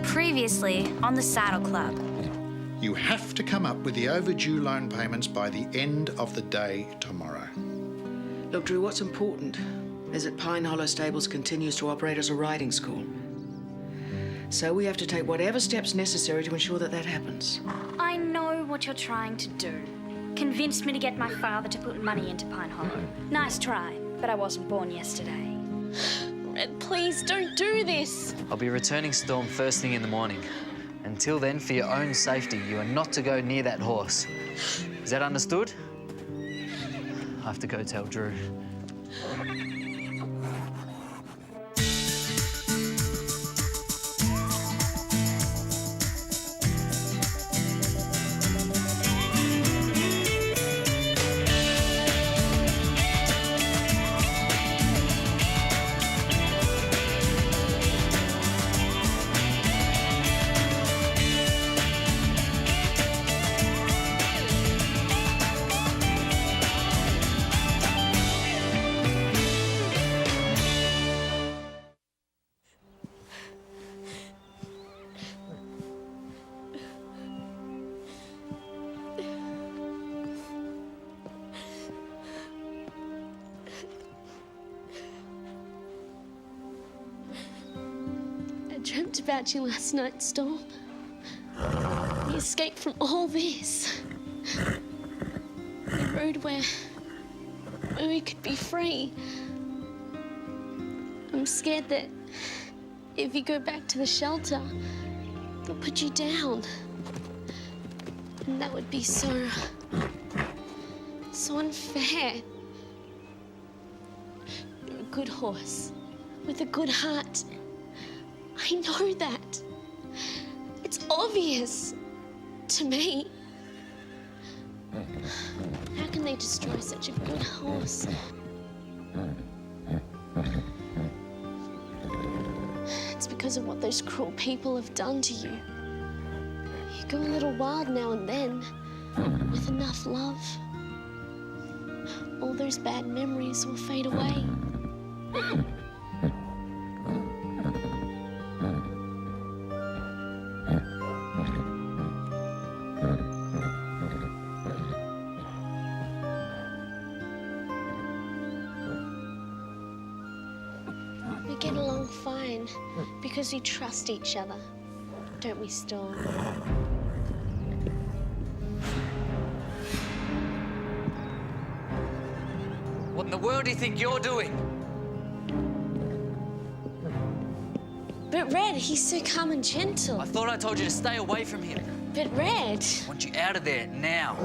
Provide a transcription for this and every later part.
Previously on the Saddle Club. You have to come up with the overdue loan payments by the end of the day tomorrow. Look, Drew, what's important is that Pine Hollow Stables continues to operate as a riding school. So we have to take whatever steps necessary to ensure that that happens. I know what you're trying to do. Convince me to get my father to put money into Pine Hollow. Nice try, but I wasn't born yesterday. Red, please don't do this. I'll be returning Storm first thing in the morning. Until then, for your own safety, you are not to go near that horse. Is that understood? I have to go tell Drew. I dreamt about you last night, Storm. We escaped from all this. The road where we could be free. I'm scared that if you go back to the shelter, they'll put you down. And that would be so unfair. You're a good horse with a good heart. I know that. It's obvious to me. How can they destroy such a good horse? It's because of what those cruel people have done to you. You go a little wild now and then, with enough love. All those bad memories will fade away. We get along fine because we trust each other, don't we, Storm? What in the world do you think you're doing? But Red, he's so calm and gentle. I thought I told you to stay away from him. But Red... I want you out of there now.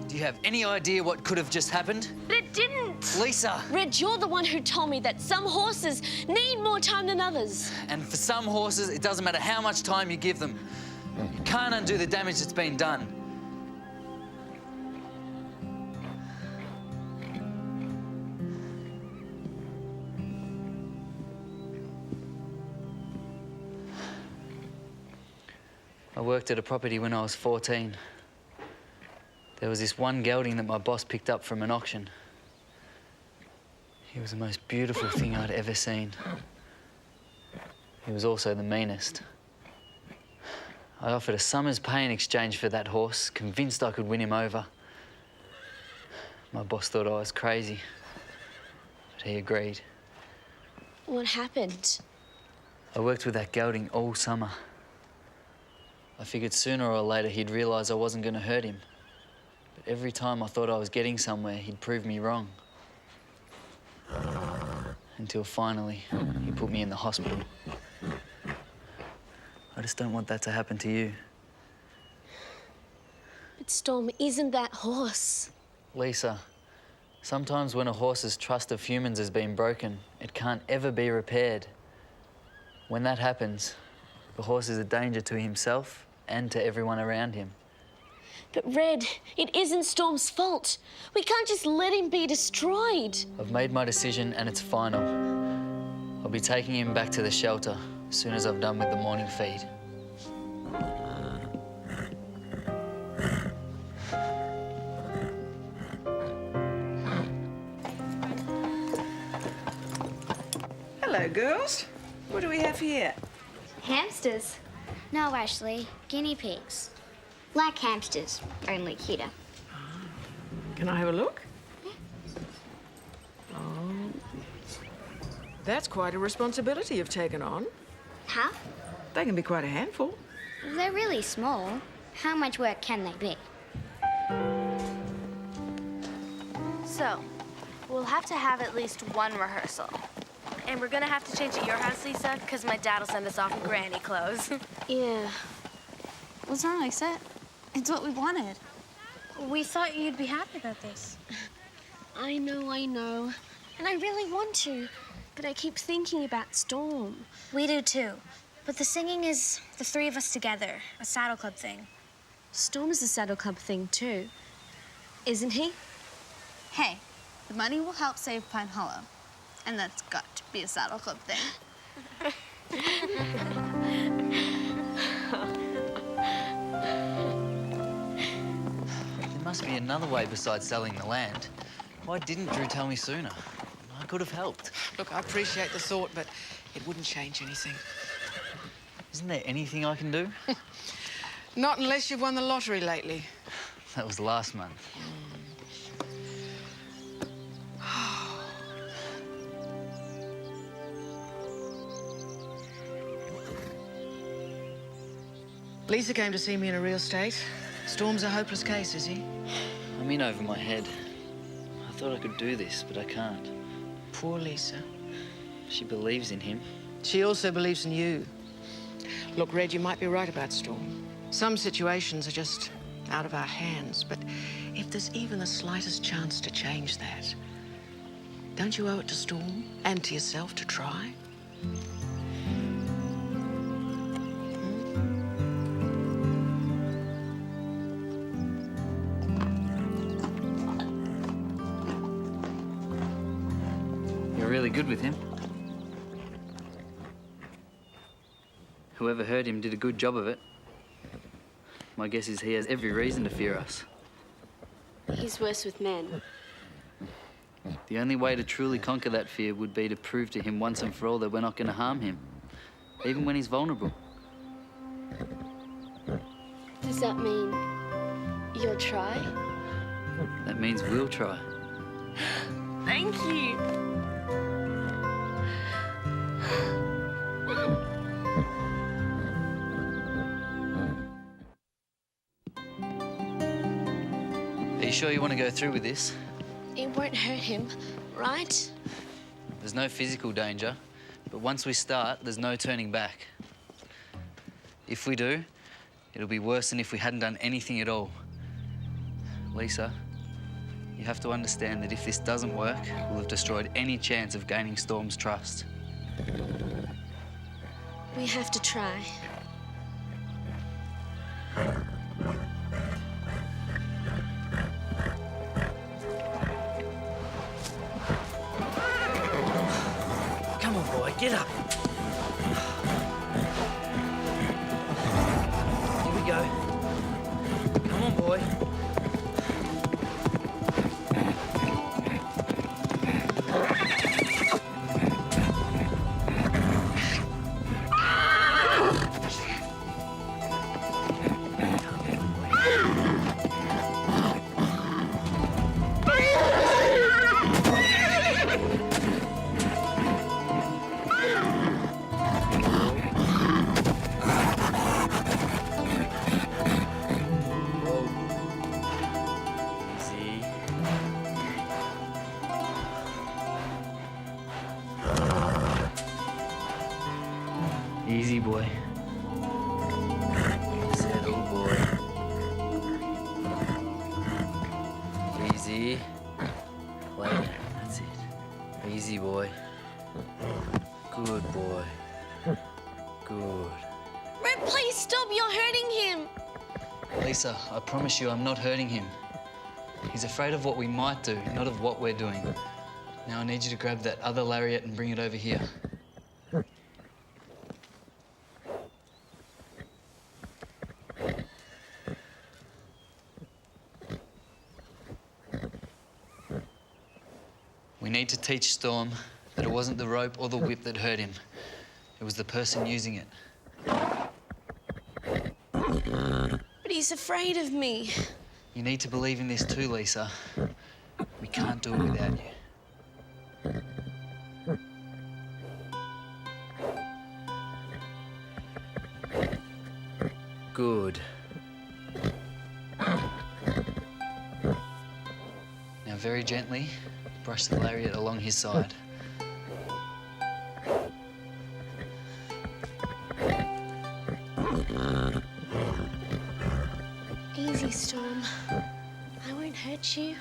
Do you have any idea what could have just happened? But it didn't. Lisa! Red, you're the one who told me that some horses need more time than others. And for some horses, it doesn't matter how much time you give them. You can't undo the damage that's been done. I worked at a property when I was 14. There was this one gelding that my boss picked up from an auction. He was the most beautiful thing I'd ever seen. He was also the meanest. I offered a summer's pay in exchange for that horse, convinced I could win him over. My boss thought I was crazy, but he agreed. What happened? I worked with that gelding all summer. I figured sooner or later he'd realise I wasn't going to hurt him. But every time I thought I was getting somewhere, he'd prove me wrong. Until finally, he put me in the hospital. I just don't want that to happen to you. But Storm isn't that horse. Lisa, sometimes when a horse's trust of humans has been broken, it can't ever be repaired. When that happens, the horse is a danger to himself and to everyone around him. But Red, it isn't Storm's fault. We can't just let him be destroyed. I've made my decision and it's final. I'll be taking him back to the shelter as soon as I've done with the morning feed. Hello, girls. What do we have here? Hamsters. No, Ashley, guinea pigs. Like hamsters, only cuter. Can I have a look? Oh. That's quite a responsibility you've taken on. Huh? They can be quite a handful. They're really small. How much work can they be? So, we'll have to have at least one rehearsal. And we're gonna have to change at your house, Lisa, because my dad will send us off in granny clothes. Yeah. What's wrong, Lisa? It's what we wanted. We thought you'd be happy about this. I know. And I really want to. But I keep thinking about Storm. We do too. But the singing is the three of us together, a saddle club thing. Storm is a saddle club thing too, isn't he? Hey, the money will help save Pine Hollow. And that's got to be a saddle club thing. There must be another way besides selling the land. Why didn't Drew tell me sooner? I could have helped. Look, I appreciate the thought, but it wouldn't change anything. Isn't there anything I can do? Not unless you've won the lottery lately. That was last month. Lisa came to see me in a real state. Storm's a hopeless case, is he? I'm in over my head. I thought I could do this, but I can't. Poor Lisa. She believes in him. She also believes in you. Look, Red, you might be right about Storm. Some situations are just out of our hands, but if there's even the slightest chance to change that, don't you owe it to Storm and to yourself to try? You're really good with him. Whoever heard him did a good job of it. My guess is he has every reason to fear us. He's worse with men. The only way to truly conquer that fear would be to prove to him once and for all that we're not going to harm him, even when he's vulnerable. Does that mean you'll try? That means we'll try. Thank you. Are you sure you want to go through with this? It won't hurt him, right? There's no physical danger, but once we start, there's no turning back. If we do, it'll be worse than if we hadn't done anything at all. Lisa, you have to understand that if this doesn't work, we'll have destroyed any chance of gaining Storm's trust. We have to try. Come on, boy, get up. Here we go. Come on, boy. Easy, boy. Settle, boy. Easy. Lay down. That's it. Easy, boy. Good boy. Good. Red, please stop. You're hurting him. Lisa, I promise you I'm not hurting him. He's afraid of what we might do, not of what we're doing. Now I need you to grab that other lariat and bring it over here. We need to teach Storm That it wasn't the rope or the whip that hurt him. It was the person using it. But he's afraid of me. You need to believe in this too, Lisa. We can't do it without you. Good. Now, very gently, brush the lariat along his side. Easy, Storm. I won't hurt you.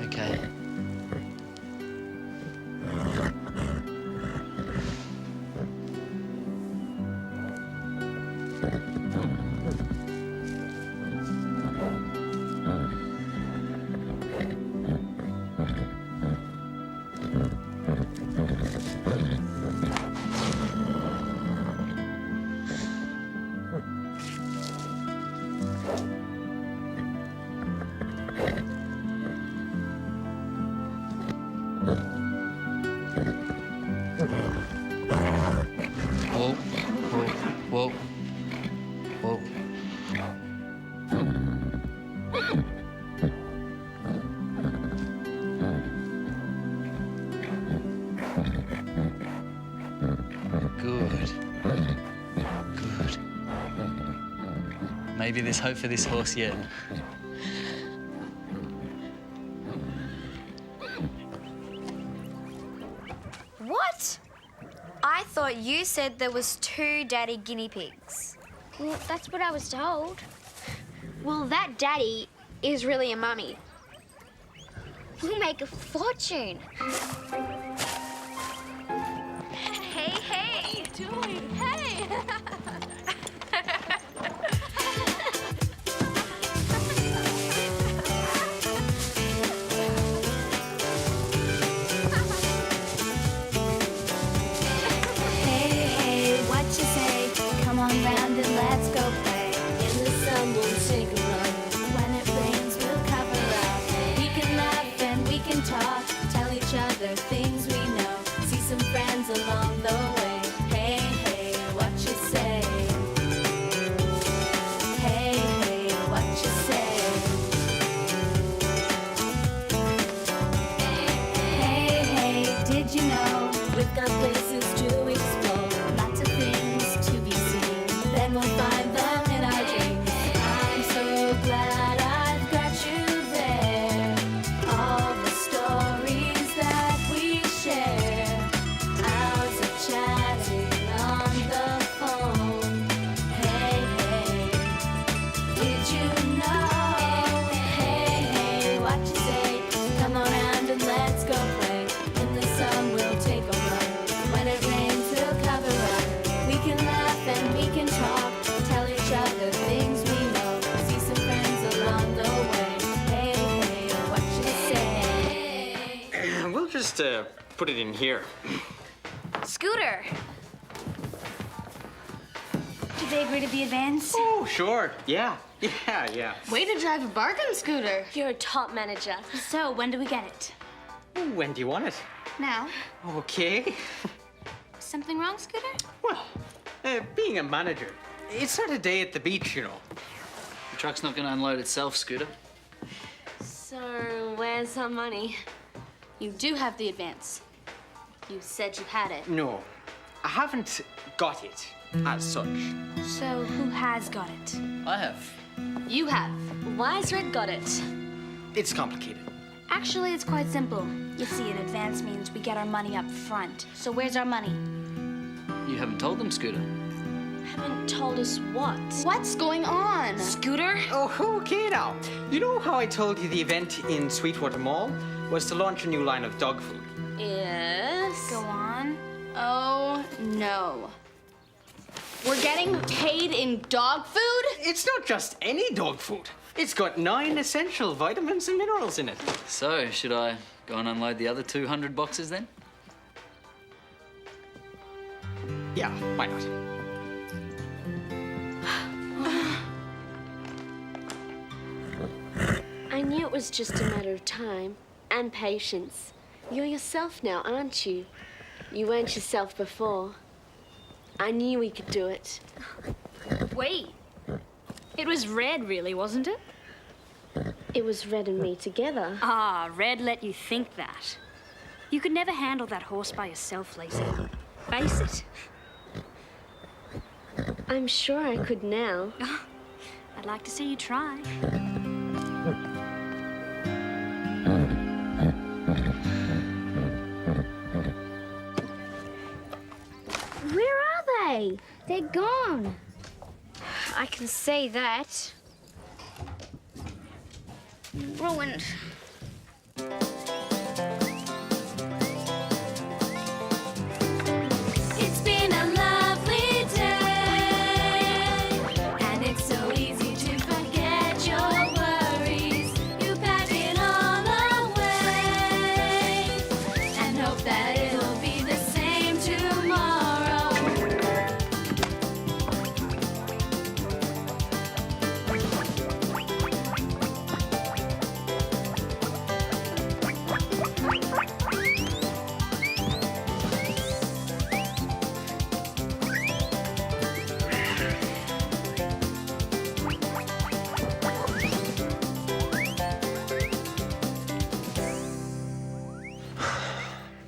Okay. Whoa, whoa, whoa, whoa. Good. Good. Maybe there's hope for this horse yet. What? I thought you said there was 2 daddy guinea pigs. Well, that's what I was told. Well, that daddy is really a mummy. We'll make a fortune. Hey, hey! What are you doing? Hey! Hey, hey, what you say? Come on round and let's go play. In the sun, we'll take a run. When it rains, we'll cover up. We can laugh and we can talk. Tell each other things we know. See some friends along the way. Hey, hey, what you say? Hey, hey, what you say? Hey, hey, did you know we've got places to explore? Lots of things to be seen. Then we'll find them in our dreams. I'm so glad I've got you there. All the stories that we share. Hours of chatting on the phone. Hey, hey, did you know? Hey, hey, what you say? Come on round and let's go play. In the sun we'll take a run. When it rains we'll cover up. We can laugh and we can talk. Tell each other things we know. See some friends along the way. Hey, hey, what you say? We'll just put it in here. Scooter! Did they agree to the advance? Oh, sure. Yeah. Yeah. Way to drive a bargain scooter. You're a top manager. So, when do we get it? Oh, when do you want it? Now? Okay. Something wrong, Scooter? Well, being a manager, it's not a day at the beach, you know. The truck's not going to unload itself, Scooter. So, where's our money? You do have the advance. You said you had it. No, I haven't got it as such. So, who has got it? I have. You have. Wise Red got it. It's complicated. Actually, it's quite simple. You see, an advance means we get our money up front. So where's our money? You haven't told them, Scooter. Haven't told us what. What's going on? Scooter? Oh, okay now. You know how I told you the event in Sweetwater Mall was to launch a new line of dog food? Yes. Go on. Oh, no. We're getting paid in dog food? It's not just any dog food. It's got 9 essential vitamins and minerals in it. So, should I go and unload the other 200 boxes then? Yeah, why not? knew it was just a matter of time and patience. You're yourself now, aren't you? You weren't yourself before. I knew we could do it. Wait. It was Red, really, wasn't it? It was Red and me together. Ah, Red let you think that. You could never handle that horse by yourself, Lisa. Face it. I'm sure I could now. I'd like to see you try. Where are they? They're gone. I can say that. Ruined. It's been a lovely day, and it's so easy to forget your worries. You pack it all away and hope that it'll be the same tomorrow.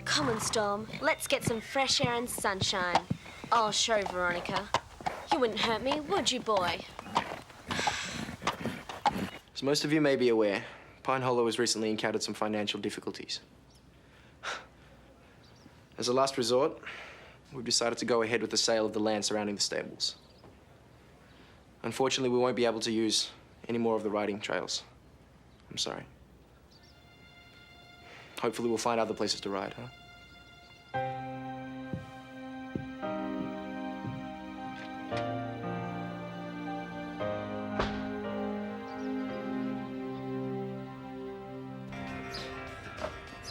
Come on, Storm. Let's get some fresh air and sunshine. I'll show Veronica. You wouldn't hurt me, would you, boy? As most of you may be aware, Pine Hollow has recently encountered some financial difficulties. As a last resort, we've decided to go ahead with the sale of the land surrounding the stables. Unfortunately, we won't be able to use any more of the riding trails. I'm sorry. Hopefully we'll find other places to ride, huh?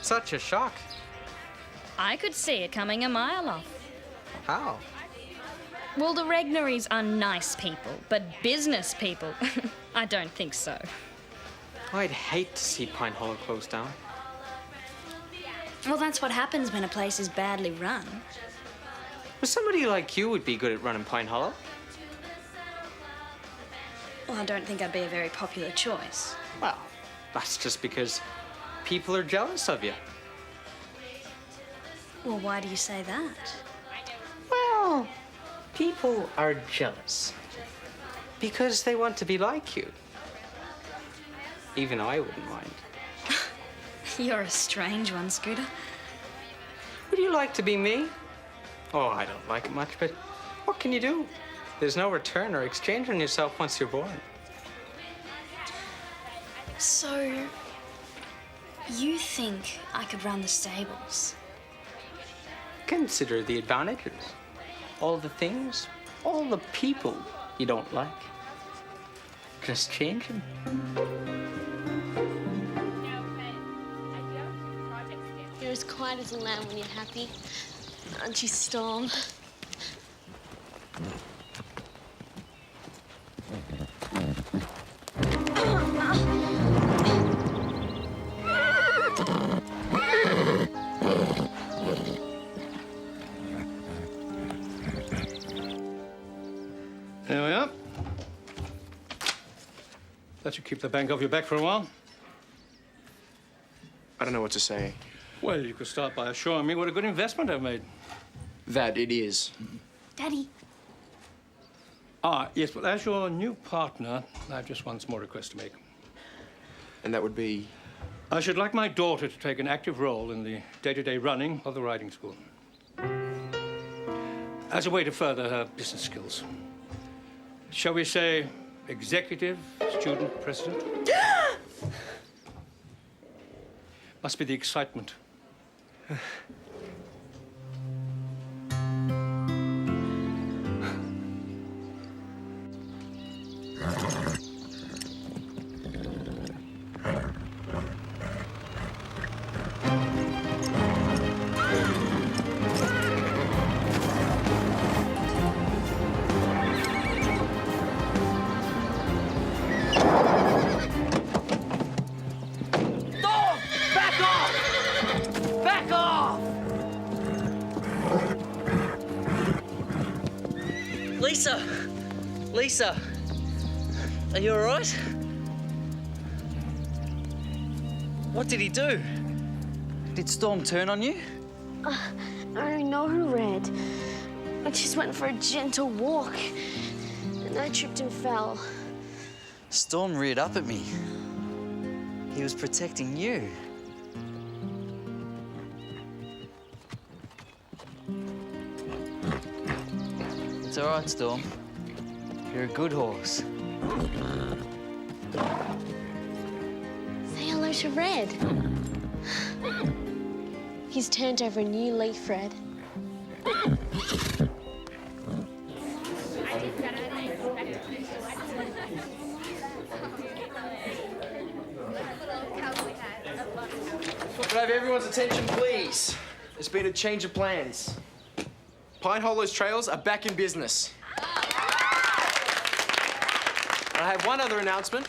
Such a shock. I could see it coming a mile off. How? Well, the Regnaries are nice people, but business people, I don't think so. I'd hate to see Pine Hollow close down. Well, that's what happens when a place is badly run. Well, somebody like you would be good at running Pine Hollow. Well, I don't think I'd be a very popular choice. Well, that's just because people are jealous of you. Well, why do you say that? Well, people are jealous because they want to be like you. Even I wouldn't mind. You're a strange one, Scooter. Would you like to be me? Oh, I don't like it much, but what can you do? There's no return or exchange on yourself once you're born. So, you think I could run the stables? Consider the advantages. All the things, all the people you don't like. Just change them. You're as quiet as a lamb when you're happy. Aren't you, Storm? There we are. That should keep the bank off your back for a while. I don't know what to say. Well, you could start by assuring me what a good investment I've made. That it is. Daddy. Ah, yes, but as your new partner, I have just one small request to make. And that would be... I should like my daughter to take an active role in the day-to-day running of the riding school. As a way to further her business skills. Shall we say executive student president? Must be the excitement. Lisa! Lisa! Are you all right? What did he do? Did Storm turn on you? I don't know, Red. I just went for a gentle walk, and I tripped and fell. Storm reared up at me. He was protecting you. It's all right, Storm. You're a good horse. Say hello to Red. He's turned over a new leaf, Red. Could I have everyone's attention, please? There's been a change of plans. Pine Hollow's trails are back in business. I have one other announcement.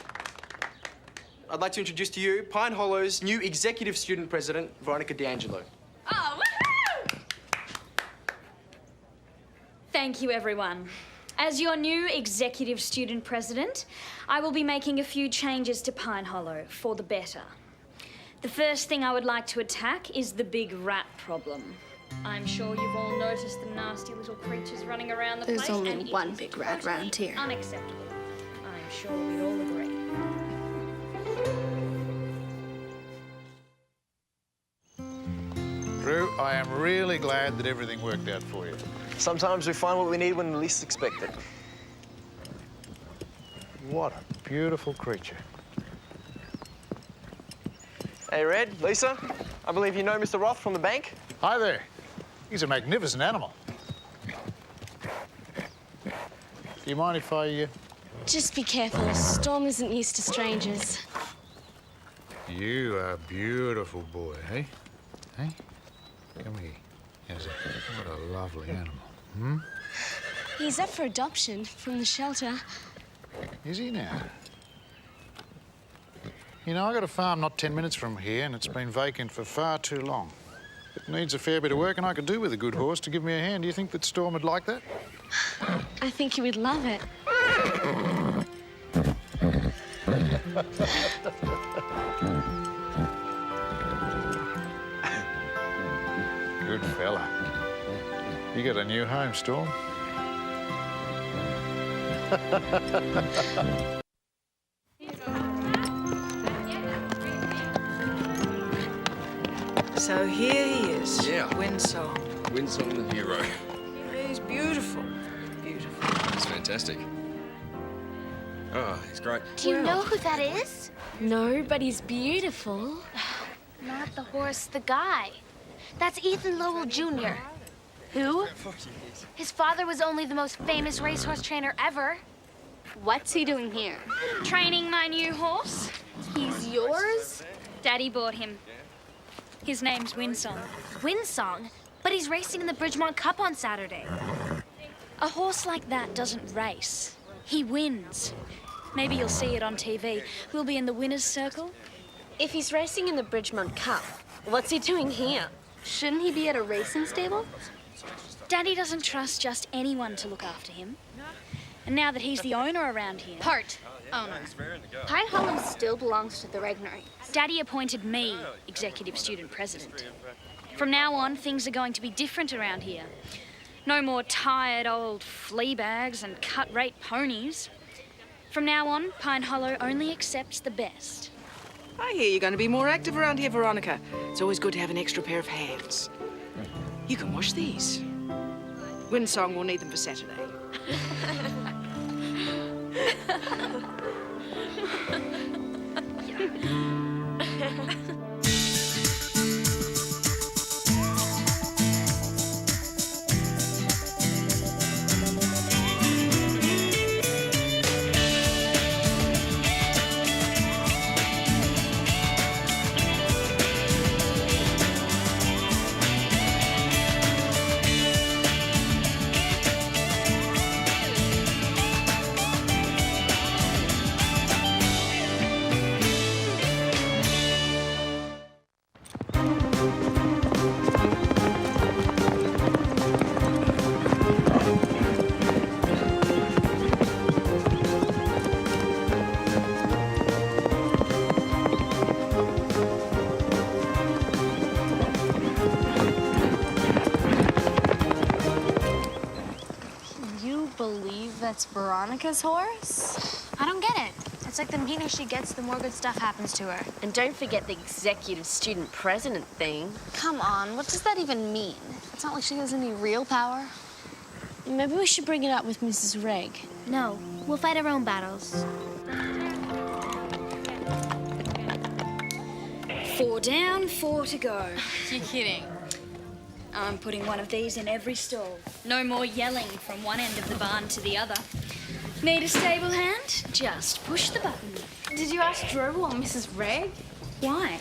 I'd like to introduce to you Pine Hollow's new executive student president, Veronica D'Angelo. Oh, woohoo! Thank you, everyone. As your new executive student president, I will be making a few changes to Pine Hollow for the better. The first thing I would like to attack is the big rat problem. I'm sure you've all noticed the nasty little creatures running around the place. There's only one big rat round here. Unacceptable. I'm sure we'd all agree. Drew, I am really glad that everything worked out for you. Sometimes we find what we need when we least expect it. What a beautiful creature. Hey, Red, Lisa, I believe you know Mr. Roth from the bank? Hi there. He's a magnificent animal. Do you mind if I... Just be careful. Storm isn't used to strangers. You are a beautiful boy, eh? Hey? Come here. How's that? What a lovely animal. Hmm? He's up for adoption from the shelter. Is he now? You know, I got a farm not 10 minutes from here, and it's been vacant for far too long. It needs a fair bit of work, and I could do with a good horse to give me a hand. Do you think that Storm would like that? I think you would love it. Good fella. You got a new home, Storm. So here he is. Yeah. Windsong. Windsong the hero. He's beautiful. Beautiful. It's fantastic. Oh, he's great. Do you know who that is? No, but he's beautiful. Not the horse, the guy. That's Ethan Lowell Jr. Who? His father was only the most famous racehorse trainer ever. What's he doing here? Training my new horse. He's yours? Daddy bought him. His name's Windsong. Windsong? But he's racing in the Bridgemont Cup on Saturday. A horse like that doesn't race. He wins. Maybe you'll see it on TV. We'll be in the winner's circle. If he's racing in the Bridgemont Cup, what's he doing here? Shouldn't he be at a racing stable? Daddy doesn't trust just anyone to look after him. And now that he's the owner around here... Owner. Pine Hollow still belongs to the Regnery. Daddy appointed me executive student president. From now on, things are going to be different around here. No more tired old flea bags and cut-rate ponies. From now on, Pine Hollow only accepts the best. I hear you're going to be more active around here, Veronica. It's always good to have an extra pair of hands. You can wash these. Windsong will need them for Saturday. That's Veronica's horse? I don't get it. It's like the meaner she gets, the more good stuff happens to her. And don't forget the executive student president thing. Come on, what does that even mean? It's not like she has any real power. Maybe we should bring it up with Mrs. Reg. No, we'll fight our own battles. 4 down, 4 to go. You're kidding. I'm putting one of these in every stall. No more yelling from one end of the barn to the other. Need a stable hand? Just push the button. Did you ask Drew or Mrs. Reg? Why?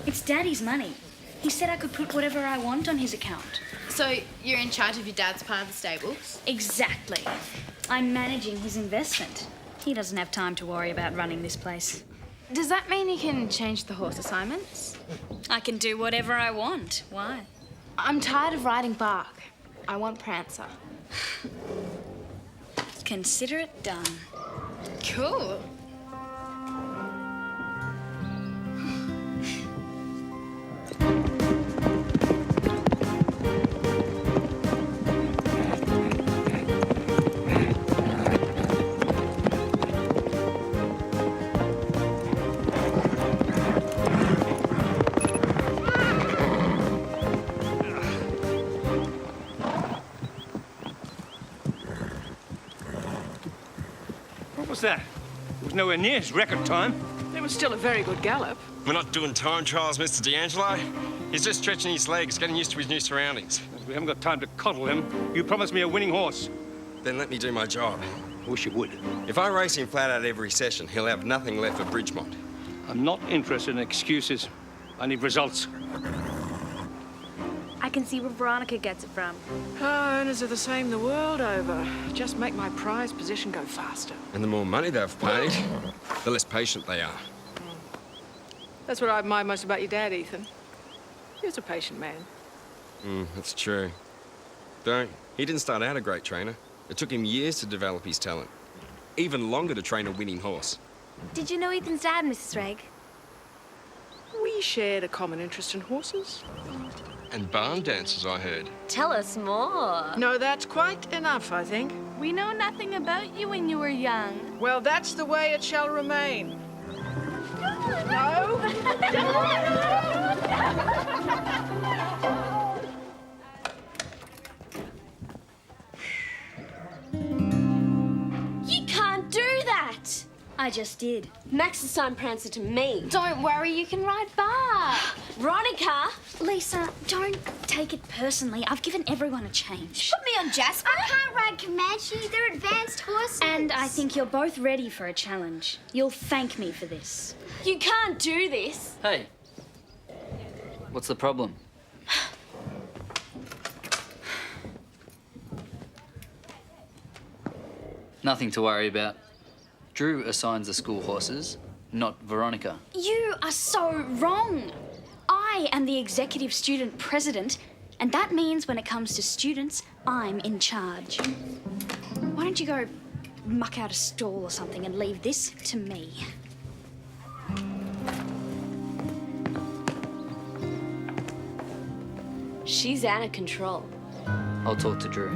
It's Daddy's money. He said I could put whatever I want on his account. So you're in charge of your dad's part of the stables? Exactly. I'm managing his investment. He doesn't have time to worry about running this place. Does that mean you can change the horse assignments? I can do whatever I want. Why? I'm tired of riding bark. I want Prancer. Consider it done. Cool. What was that? It was nowhere near his record time. It was still a very good gallop. We're not doing time trials, Mr. D'Angelo. He's just stretching his legs, getting used to his new surroundings. We haven't got time to coddle him. You promised me a winning horse. Then let me do my job. I wish you would. If I race him flat out every session, he'll have nothing left for Bridgemont. I'm not interested in excuses. I need results. I can see where Veronica gets it from. Owners are the same the world over. Just make my prize position go faster. And the more money they've paid, the less patient they are. That's what I admire most about your dad, Ethan. He was a patient man. That's true. Though, he didn't start out a great trainer. It took him years to develop his talent. Even longer to train a winning horse. Did you know Ethan's dad, Mrs. Reg? We shared a common interest in horses. And barn dances, I heard. Tell us more. No, that's quite enough, I think. We know nothing about you when you were young. Well, that's the way it shall remain. No? You can't do that. I just did. Max assigned Prancer to me. Don't worry, you can ride bark. Veronica. Lisa, don't take it personally. I've given everyone a change. Put me on Jasper. I can't ride Comanche. They're advanced horses. And I think you're both ready for a challenge. You'll thank me for this. You can't do this. Hey, what's the problem? Nothing to worry about. Drew assigns the school horses, not Veronica. You are so wrong. I am the executive student president, and that means when it comes to students, I'm in charge. Why don't you go muck out a stall or something and leave this to me? She's out of control. I'll talk to Drew.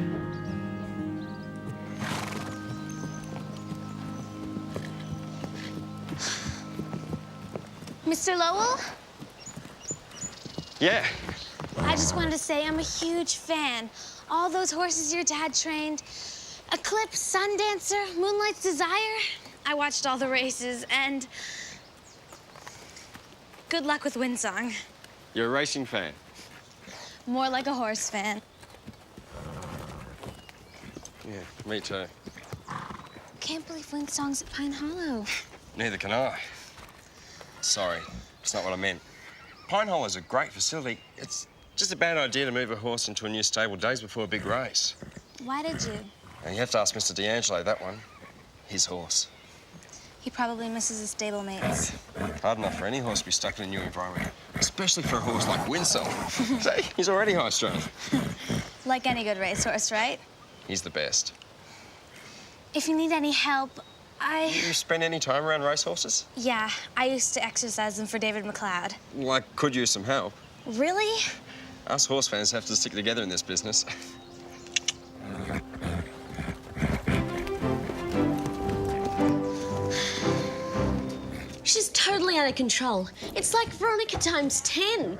Mr. Lowell, Yeah. I just wanted to say I'm a huge fan. All those horses your dad trained, Eclipse, Sundancer, Moonlight's Desire. I watched all the races, and good luck with Windsong. You're a racing fan. More like a horse fan. Yeah, me too. Can't believe Windsong's at Pine Hollow. Neither can I. Sorry, it's not what I meant. Pine Hole is a great facility. It's just a bad idea to move a horse into a new stable days before a big race. Why did you? Now, you have to ask Mr. D'Angelo that one. His horse. He probably misses his stablemates. Hard enough for any horse to be stuck in a new environment, especially for a horse like Winsell. See, he's already high-strung. Like any good racehorse, right? He's the best. If you need any help, You spend any time around racehorses? Yeah, I used to exercise them for David McLeod. Well, I could use some help. Really? Us horse fans have to stick together in this business. She's totally out of control. It's like Veronica times 10.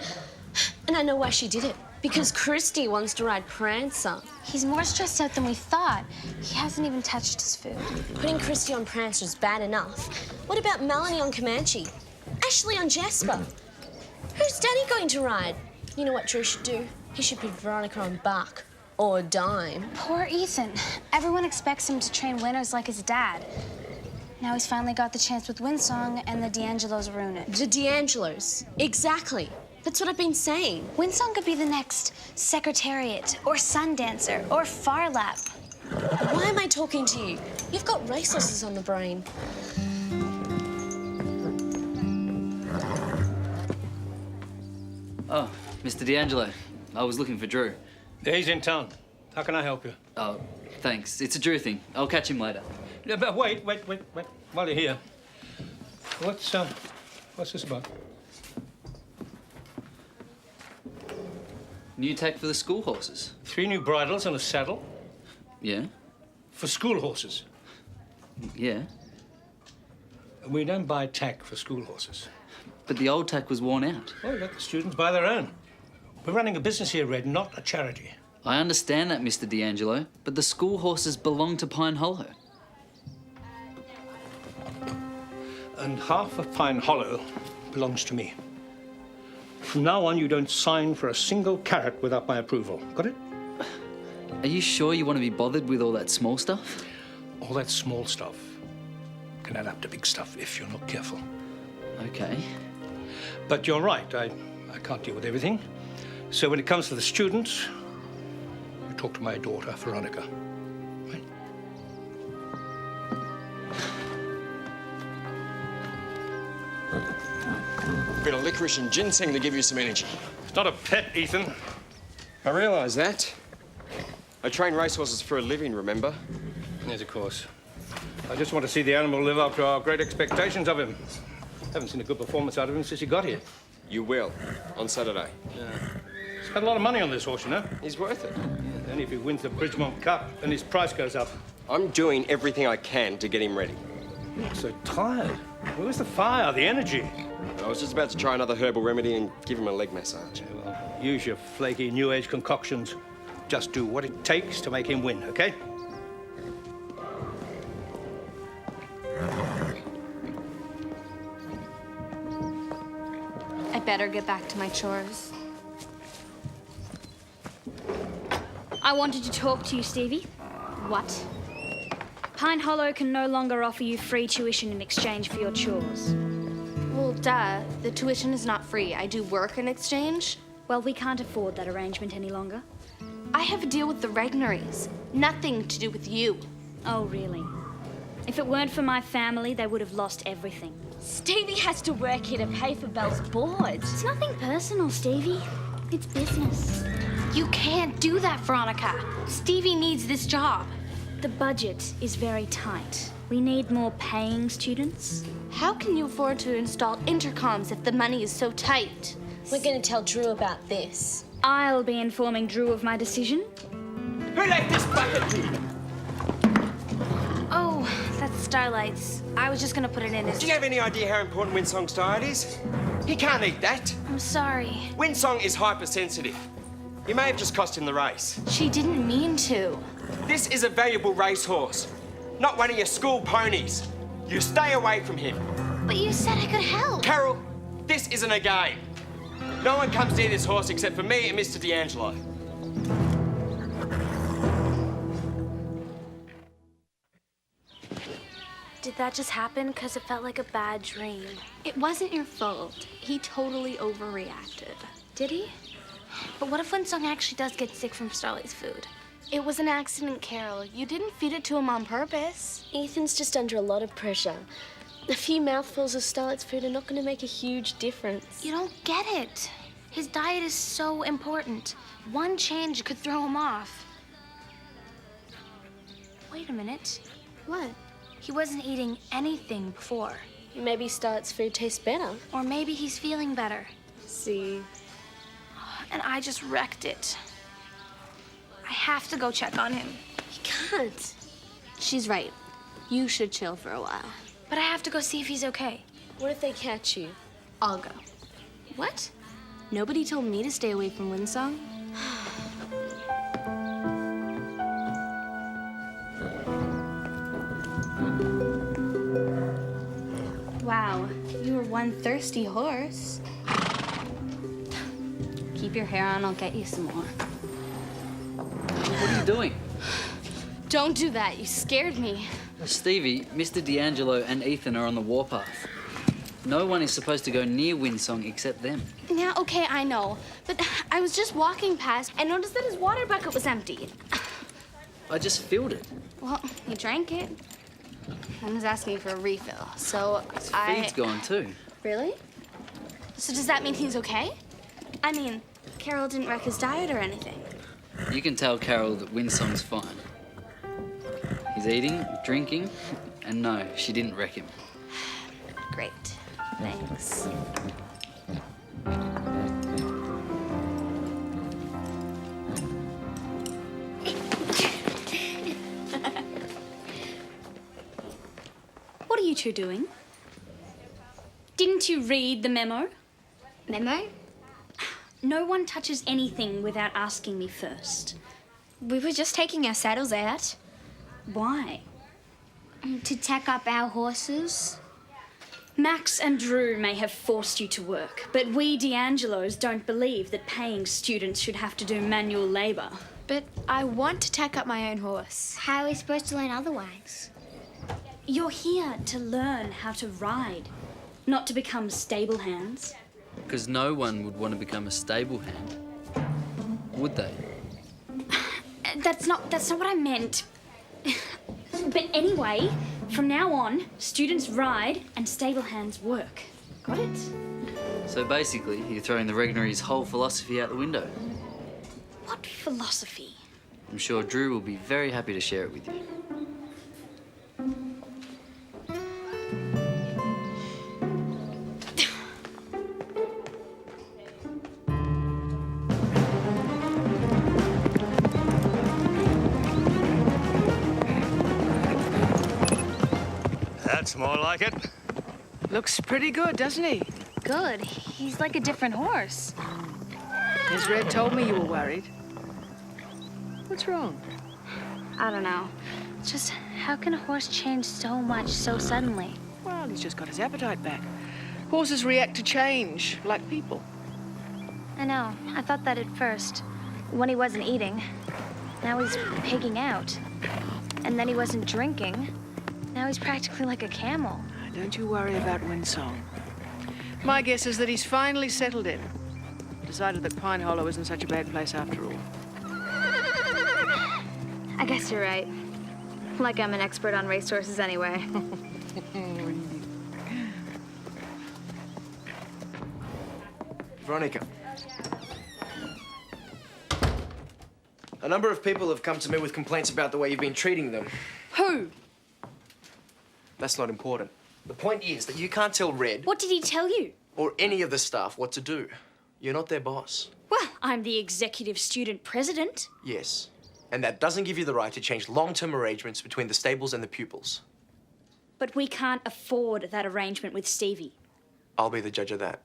And I know why she did it. Because Christy wants to ride Prancer. He's more stressed out than we thought. He hasn't even touched his food. Putting Christy on Prancer is bad enough. What about Melanie on Comanche? Ashley on Jasper? Who's Daddy going to ride? You know what Drew should do? He should put Veronica on Buck. Or Dime. Poor Ethan. Everyone expects him to train winners like his dad. Now he's finally got the chance with Winsong, and the D'Angelos ruin it. The D'Angelos. Exactly. That's what I've been saying. Winsong could be the next Secretariat, or Sundancer, or Far Lap. Why am I talking to you? You've got racehorses on the brain. Oh, Mr. D'Angelo. I was looking for Drew. He's in town. How can I help you? Oh, thanks. It's a Drew thing. I'll catch him later. Yeah, but wait. While you're here, what's this about? New tack for the school horses. 3 new bridles and a saddle? Yeah? For school horses? Yeah. We don't buy tack for school horses. But the old tack was worn out. Well, let the students buy their own. We're running a business here, Red, not a charity. I understand that, Mr. D'Angelo, but the school horses belong to Pine Hollow. And half of Pine Hollow belongs to me. From now on, you don't sign for a single carrot without my approval. Got it? Are you sure you want to be bothered with all that small stuff? All that small stuff can add up to big stuff if you're not careful. Okay. But you're right, I can't deal with everything. So when it comes to the students, you talk to my daughter, Veronica. Right? Bit of licorice and ginseng to give you some energy. It's not a pet, Ethan. I realise that. I train racehorses for a living, remember? Yes, of course. I just want to see the animal live up to our great expectations of him. Haven't seen a good performance out of him since he got here. You will, on Saturday. Yeah. He's got a lot of money on this horse, you know. He's worth it. Yeah, then if he wins the Bridgemont Cup, then his price goes up. I'm doing everything I can to get him ready. You look so tired. Where's the fire, the energy? I was just about to try another herbal remedy and give him a leg massage. Yeah, well, use your flaky New Age concoctions. Just do what it takes to make him win, okay? I better get back to my chores. I wanted to talk to you, Stevie. What? Pine Hollow can no longer offer you free tuition in exchange for your chores. Well, duh. The tuition is not free. I do work in exchange. Well, we can't afford that arrangement any longer. I have a deal with the Regnaries. Nothing to do with you. Oh, really? If it weren't for my family, they would have lost everything. Stevie has to work here to pay for Belle's board. It's nothing personal, Stevie. It's business. You can't do that, Veronica. Stevie needs this job. The budget is very tight. We need more paying students. How can you afford to install intercoms if the money is so tight? We're going to tell Drew about this. I'll be informing Drew of my decision. Who left this bucket here? Oh, that's Starlight's. I was just gonna put it in as... Do you have any idea how important Winsong's diet is? He can't eat that. I'm sorry. Winsong is hypersensitive. You may have just cost him the race. She didn't mean to. This is a valuable racehorse, not one of your school ponies. You stay away from him. But you said I could help. Carole, this isn't a game. No one comes near this horse except for me and Mr. D'Angelo. Did that just happen? Because it felt like a bad dream. It wasn't your fault. He totally overreacted. Did he? But what if Winsong actually does get sick from Starlight's food? It was an accident, Carole. You didn't feed it to him on purpose. Ethan's just under a lot of pressure. A few mouthfuls of Starlight's food are not going to make a huge difference. You don't get it. His diet is so important. One change could throw him off. Wait a minute. What? He wasn't eating anything before. Maybe Starlight's food tastes better. Or maybe he's feeling better. See. And I just wrecked it. I have to go check on him. You can't. She's right. You should chill for a while. But I have to go see if he's okay. What if they catch you? I'll go. What? Nobody told me to stay away from Windsong. Wow, you were one thirsty horse. Keep your hair on, I'll get you some more. What are you doing? Don't do that, you scared me. Stevie, Mr. D'Angelo and Ethan are on the warpath. No one is supposed to go near Windsong except them. Yeah, okay, I know. But I was just walking past and noticed that his water bucket was empty. I just filled it. Well, he drank it. And was asking for a refill, so His feed's gone too. Really? So does that mean he's okay? I mean, Carole didn't wreck his diet or anything. You can tell Carole that Windsong's fine. He's eating, drinking, and no, she didn't wreck him. Great. Thanks. What are you two doing? Didn't you read the memo? Memo? No one touches anything without asking me first. We were just taking our saddles out. Why? To tack up our horses. Max and Drew may have forced you to work, but we D'Angelos don't believe that paying students should have to do manual labour. But I want to tack up my own horse. How are we supposed to learn otherwise? You're here to learn how to ride, not to become stable hands. Because no one would want to become a stable hand, would they? That's not what I meant. But anyway, from now on, students ride and stable hands work. Got it? So basically, you're throwing the Regnery's whole philosophy out the window. What philosophy? I'm sure Drew will be very happy to share it with you. That's more like it. Looks pretty good, doesn't he? Good. He's like a different horse. Miss Red told me you were worried. What's wrong? I don't know. It's just, how can a horse change so much so suddenly? Well, he's just got his appetite back. Horses react to change, like people. I know. I thought that at first. When he wasn't eating. Now he's pigging out. And then he wasn't drinking. Now he's practically like a camel. Don't you worry about Windsong. My guess is that he's finally settled in. Decided that Pine Hollow isn't such a bad place after all. I guess you're right. Like I'm an expert on racehorses anyway. Veronica. A number of people have come to me with complaints about the way you've been treating them. Who? That's not important. The point is that you can't tell Red What did he tell you? or any of the staff what to do. You're not their boss. Well, I'm the executive student president. Yes. And that doesn't give you the right to change long-term arrangements between the stables and the pupils. But we can't afford that arrangement with Stevie. I'll be the judge of that.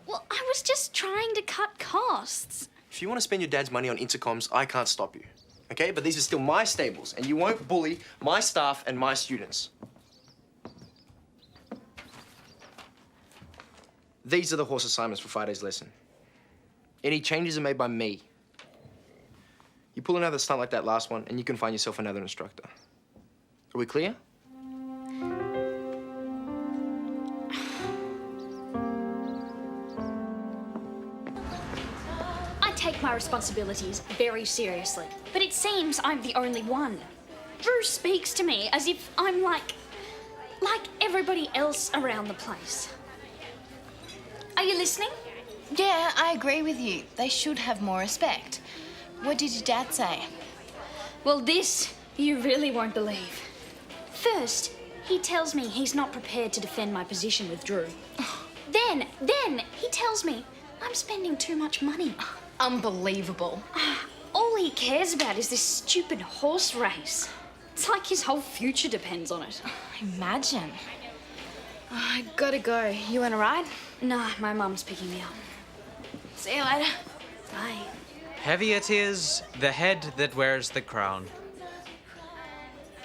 Well, I was just trying to cut costs. If you want to spend your dad's money on intercoms, I can't stop you. Okay? But these are still my stables, and you won't bully my staff and my students. These are the horse assignments for Friday's lesson. Any changes are made by me. You pull another stunt like that last one, and you can find yourself another instructor. Are we clear? I take my responsibilities very seriously, but it seems I'm the only one. Drew speaks to me as if I'm like everybody else around the place. Are you listening? Yeah, I agree with you. They should have more respect. What did your dad say? Well, this you really won't believe. First, he tells me he's not prepared to defend my position with Drew. Then he tells me I'm spending too much money. Unbelievable. All he cares about is this stupid horse race. It's like his whole future depends on it. Imagine. I gotta go. You wanna ride? Nah, my mum's picking me up. See you later. Bye. Heavy it is, the head that wears the crown.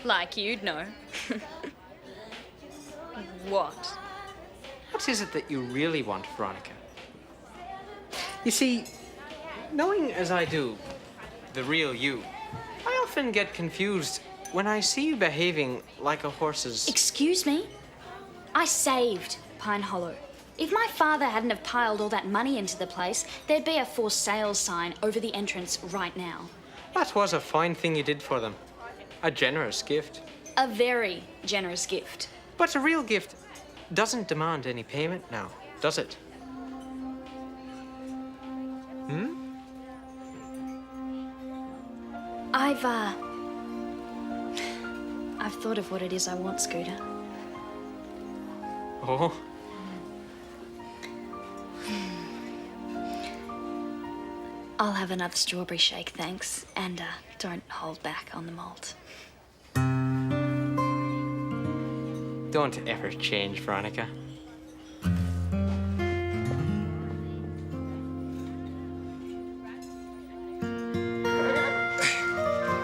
Like you'd know. What? What is it that you really want, Veronica? You see, knowing as I do, the real you, I often get confused when I see you behaving like a horse's... Excuse me? I saved Pine Hollow. If my father hadn't have piled all that money into the place, there'd be a for sale sign over the entrance right now. That was a fine thing you did for them. A generous gift. A very generous gift. But a real gift doesn't demand any payment now, does it? Hmm? I've thought of what it is I want, Scooter. Oh? I'll have another strawberry shake, thanks. And don't hold back on the malt. Don't ever change, Veronica.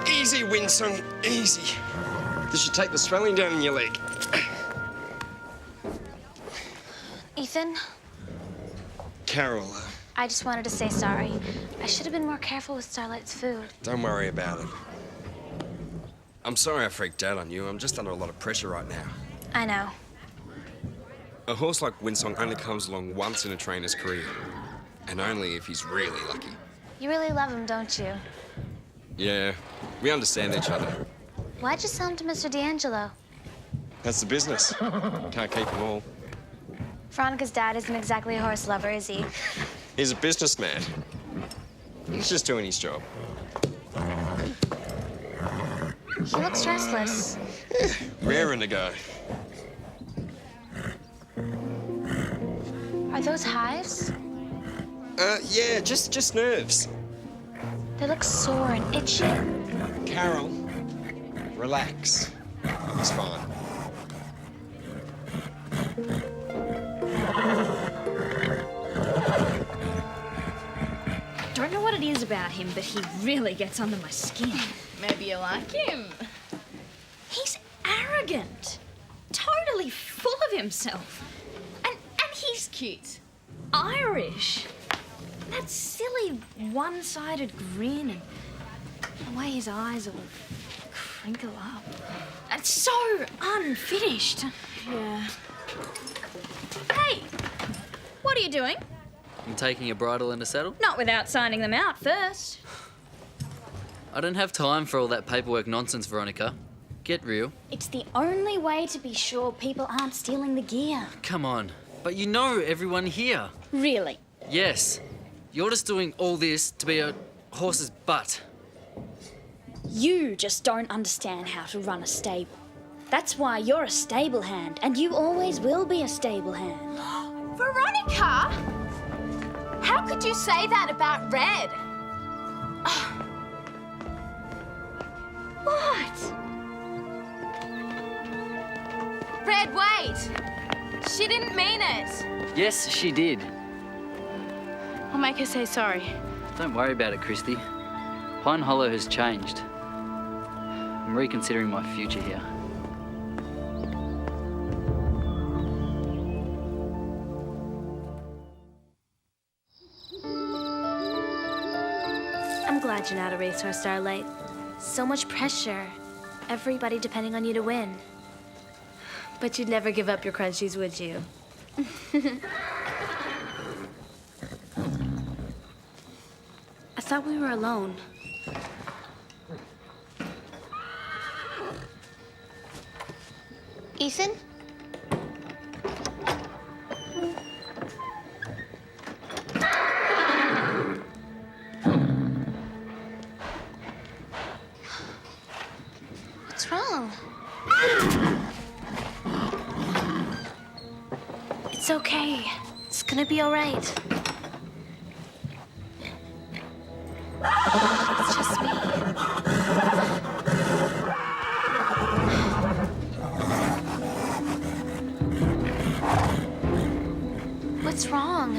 Easy, Winsong, easy. This should take the swelling down in your leg. Ethan, Carole, I just wanted to say sorry. I should have been more careful with Starlight's food. don't worry about it. I'm sorry I freaked out on you. I'm just under a lot of pressure right now. I know. A horse like Winsong only comes along once in a trainer's career. And only if he's really lucky. You really love him, don't you? Yeah, we understand each other. Why'd you sell him to Mr. D'Angelo? That's the business. Can't keep them all. Veronica's dad isn't exactly a horse lover, is he? He's a businessman. He's just doing his job. He looks restless. Raring to go. Are those hives? Yeah, just nerves. They look sore and itchy. Carole, relax. It's fine. Don't know what it is about him, but he really gets under my skin. Maybe you like him. He's arrogant. Totally full of himself. And he's Cute. Irish. That silly one-sided grin and the way his eyes all crinkle up. It's so unfinished. Yeah. Hey, what are you doing? I'm taking a bridle and a saddle. Not without signing them out first. I don't have time for all that paperwork nonsense, Veronica. Get real. It's the only way to be sure people aren't stealing the gear. Come on. But you know everyone here. Really? Yes. You're just doing all this to be a horse's butt. You just don't understand how to run a stable. That's why you're a stable hand, and you always will be a stable hand. Veronica! How could you say that about Red? What? Red, wait! She didn't mean it. Yes, she did. I'll make her say sorry. Don't worry about it, Christy. Pine Hollow has changed. I'm reconsidering my future here. I'm glad you're not a racehorse, Starlight. So much pressure. Everybody depending on you to win. But you'd never give up your crunchies, would you? I thought we were alone. Ethan? What's wrong? It's okay. It's gonna be all right. It's just me. What's wrong?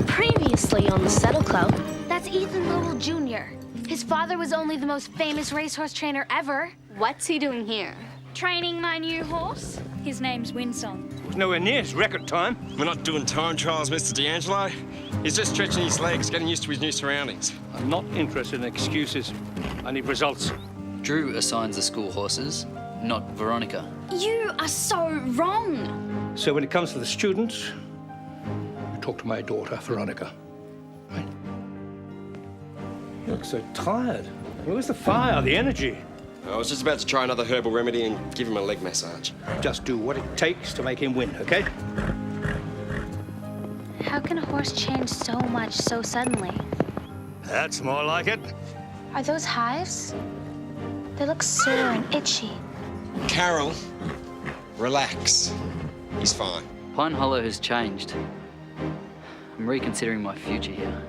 Previously on the Saddle Club. That's Ethan Lowell Jr. His father was only the most famous racehorse trainer ever. What's he doing here? Training my new horse. His name's Windsong. It was nowhere near his record time. We're not doing time trials, Mr. D'Angelo. He's just stretching his legs, getting used to his new surroundings. I'm not interested in excuses. I need results. Drew assigns the school horses, not Veronica. You are so wrong. So when it comes to the students, you talk to my daughter, Veronica. Right? You look so tired. Where's the fire, the energy? I was just about to try another herbal remedy and give him a leg massage. Just do what it takes to make him win, okay? How can a horse change so much so suddenly? That's more like it. Are those hives? They look sore and itchy. Carole, relax. He's fine. Pine Hollow has changed. I'm reconsidering my future here.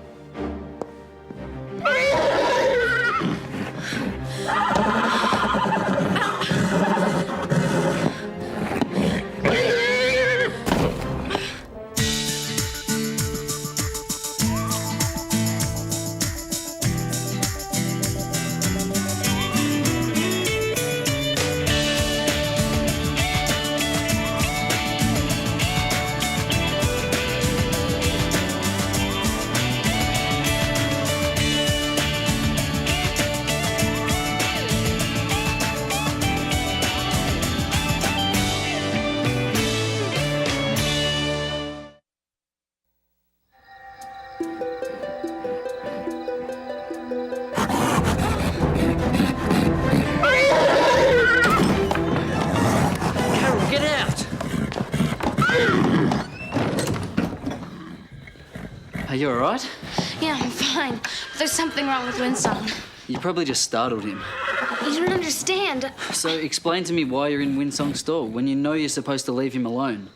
Are you all right? Yeah, I'm fine. But there's something wrong with Windsong. You probably just startled him. You don't understand. So explain to me why you're in Windsong's stall when you know you're supposed to leave him alone.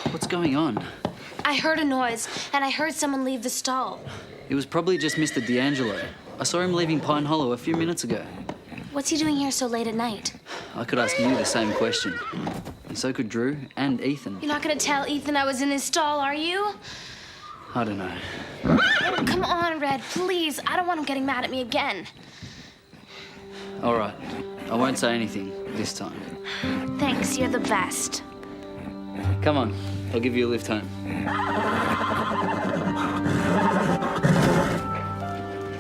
What's going on? I heard a noise, and I heard someone leave the stall. It was probably just Mr. D'Angelo. I saw him leaving Pine Hollow a few minutes ago. What's he doing here so late at night? I could ask you the same question. And so could Drew and Ethan. You're not gonna tell Ethan I was in his stall, are you? I don't know. Come on, Red, please. I don't want him getting mad at me again. All right. I won't say anything this time. Thanks, you're the best. Come on. I'll give you a lift home.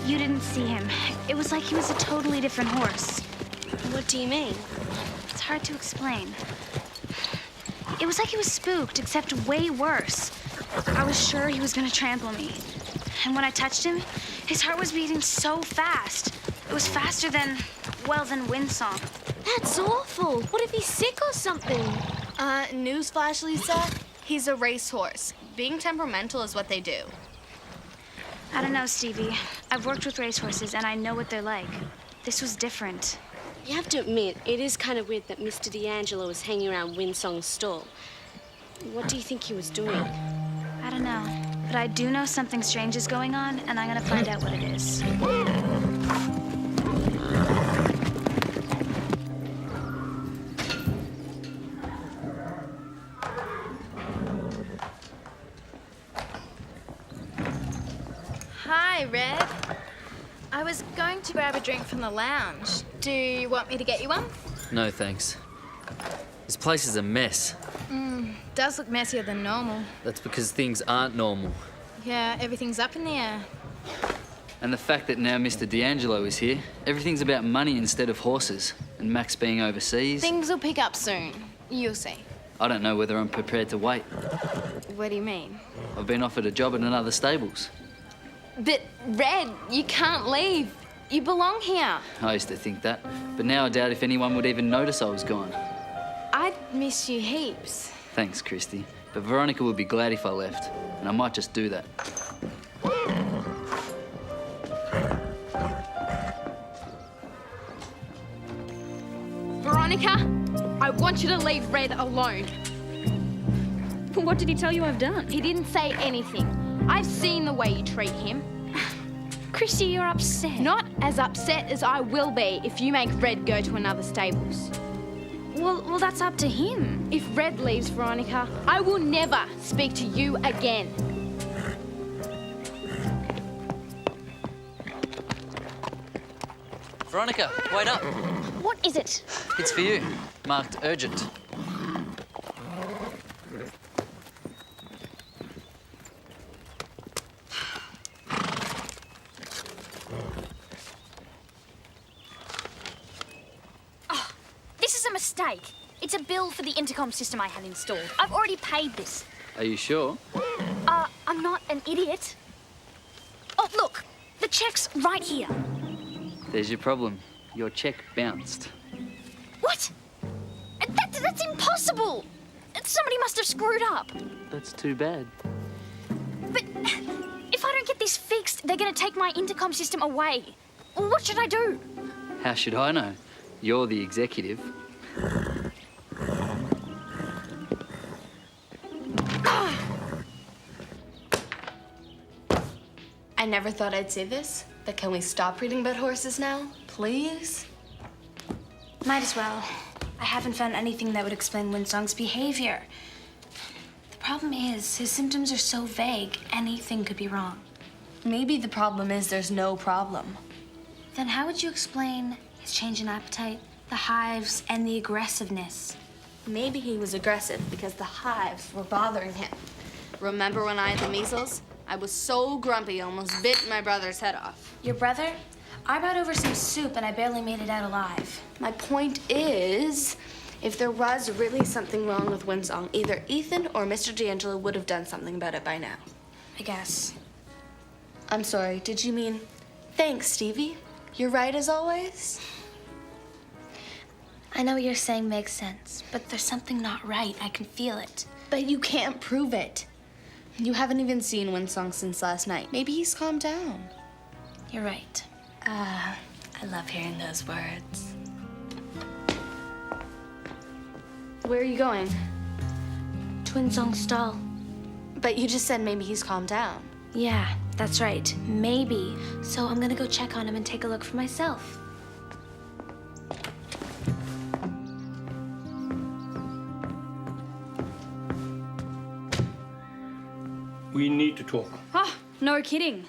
You didn't see him. It was like he was a totally different horse. What do you mean? It's hard to explain. It was like he was spooked, except way worse. I was sure he was gonna trample me. And when I touched him, his heart was beating so fast. It was faster than Windsong. That's awful. What if he's sick or something? Newsflash, Lisa. He's a racehorse. Being temperamental is what they do. I don't know, Stevie. I've worked with racehorses, and I know what they're like. This was different. You have to admit, it is kind of weird that Mr. D'Angelo was hanging around Windsong's stall. What do you think he was doing? I don't know. But I do know something strange is going on, and I'm gonna find out what it is. Hi, Red. I was going to grab a drink from the lounge. Do you want me to get you one? No, thanks. This place is a mess. Does look messier than normal. That's because things aren't normal. Yeah, everything's up in the air. And the fact that now Mr. D'Angelo is here, everything's about money instead of horses. And Max being overseas. Things will pick up soon. You'll see. I don't know whether I'm prepared to wait. What do you mean? I've been offered a job at another stables. But, Red, you can't leave. You belong here. I used to think that, but now I doubt if anyone would even notice I was gone. I'd miss you heaps. Thanks, Christy. But Veronica would be glad if I left, and I might just do that. Veronica, I want you to leave Red alone. What did he tell you I've done? He didn't say anything. I've seen the way you treat him. Chrissy, you're upset. Not as upset as I will be if you make Red go to another stables. Well, that's up to him. If Red leaves, Veronica, I will never speak to you again. Veronica, wait up. What is it? It's for you. Marked urgent. This is a mistake. It's a bill for the intercom system I had installed. I've already paid this. Are you sure? I'm not an idiot. Oh, look. The check's right here. There's your problem. Your check bounced. What? That's impossible. Somebody must have screwed up. That's too bad. But if I don't get this fixed, they're going to take my intercom system away. What should I do? How should I know? You're the executive. I never thought I'd say this, but can we stop reading about horses now, please? Might as well. I haven't found anything that would explain Winsong's behavior. The problem is, his symptoms are so vague, anything could be wrong. Maybe the problem is there's no problem. Then how would you explain his change in appetite, the hives, and the aggressiveness? Maybe he was aggressive because the hives were bothering him. Remember when I had the measles? I was so grumpy, I almost bit my brother's head off. Your brother? I brought over some soup and I barely made it out alive. My point is, if there was really something wrong with Winsong, either Ethan or Mr. D'Angelo would have done something about it by now. I guess. I'm sorry, did you mean, thanks, Stevie? You're right as always? I know what you're saying makes sense, but there's something not right. I can feel it. But you can't prove it. You haven't even seen Winsong since last night. Maybe he's calmed down. You're right. I love hearing those words. Where are you going? To Winsong's stall. But you just said maybe he's calmed down. Yeah, that's right. Maybe. So I'm gonna go check on him and take a look for myself. We need to talk. Oh, no kidding.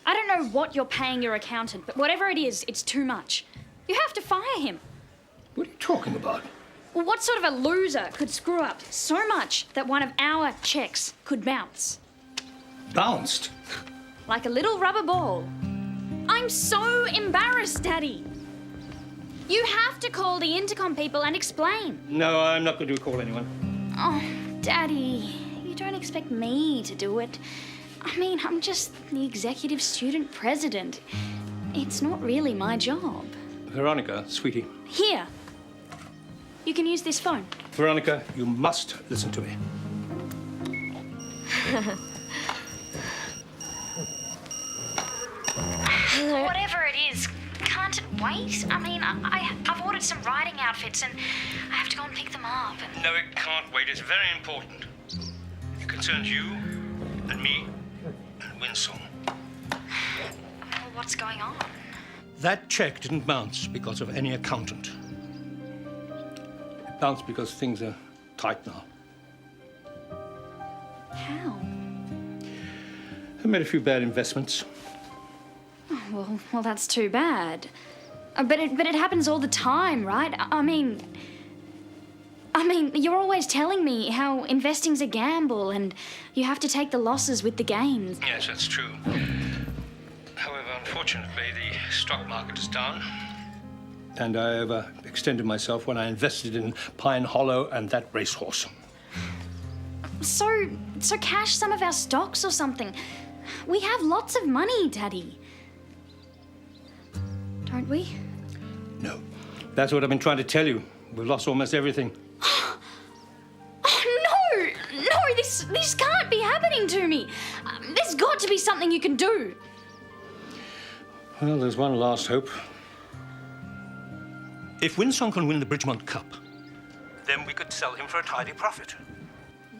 I don't know what you're paying your accountant, but whatever it is, it's too much. You have to fire him. What are you talking about? Well, what sort of a loser could screw up so much that one of our checks could bounce? Bounced? Like a little rubber ball. I'm so embarrassed, Daddy. You have to call the intercom people and explain. No, I'm not going to call anyone. Oh, Daddy, you don't expect me to do it. I mean, I'm just the executive student president. It's not really my job. Veronica, sweetie. Here. You can use this phone. Veronica, you must listen to me. Whatever it is, can't it wait? I mean, I've ordered some riding outfits and I have to go and pick them up. No, it can't wait. It's very important. It concerns you and me and Winsong. Well, what's going on? That check didn't bounce because of any accountant. It bounced because things are tight now. How? I made a few bad investments. Oh, well, that's too bad. But it happens all the time, right? I mean, you're always telling me how investing's a gamble and you have to take the losses with the gains. Yes, that's true. However, unfortunately, the stock market is down. And I overextended myself when I invested in Pine Hollow and that racehorse. So cash some of our stocks or something. We have lots of money, Daddy. Don't we? No. That's what I've been trying to tell you. We've lost almost everything. Oh, no! No, this This can't be happening to me. There's got to be something you can do. Well, there's one last hope. If Winsong can win the Bridgemont Cup, then we could sell him for a tidy profit.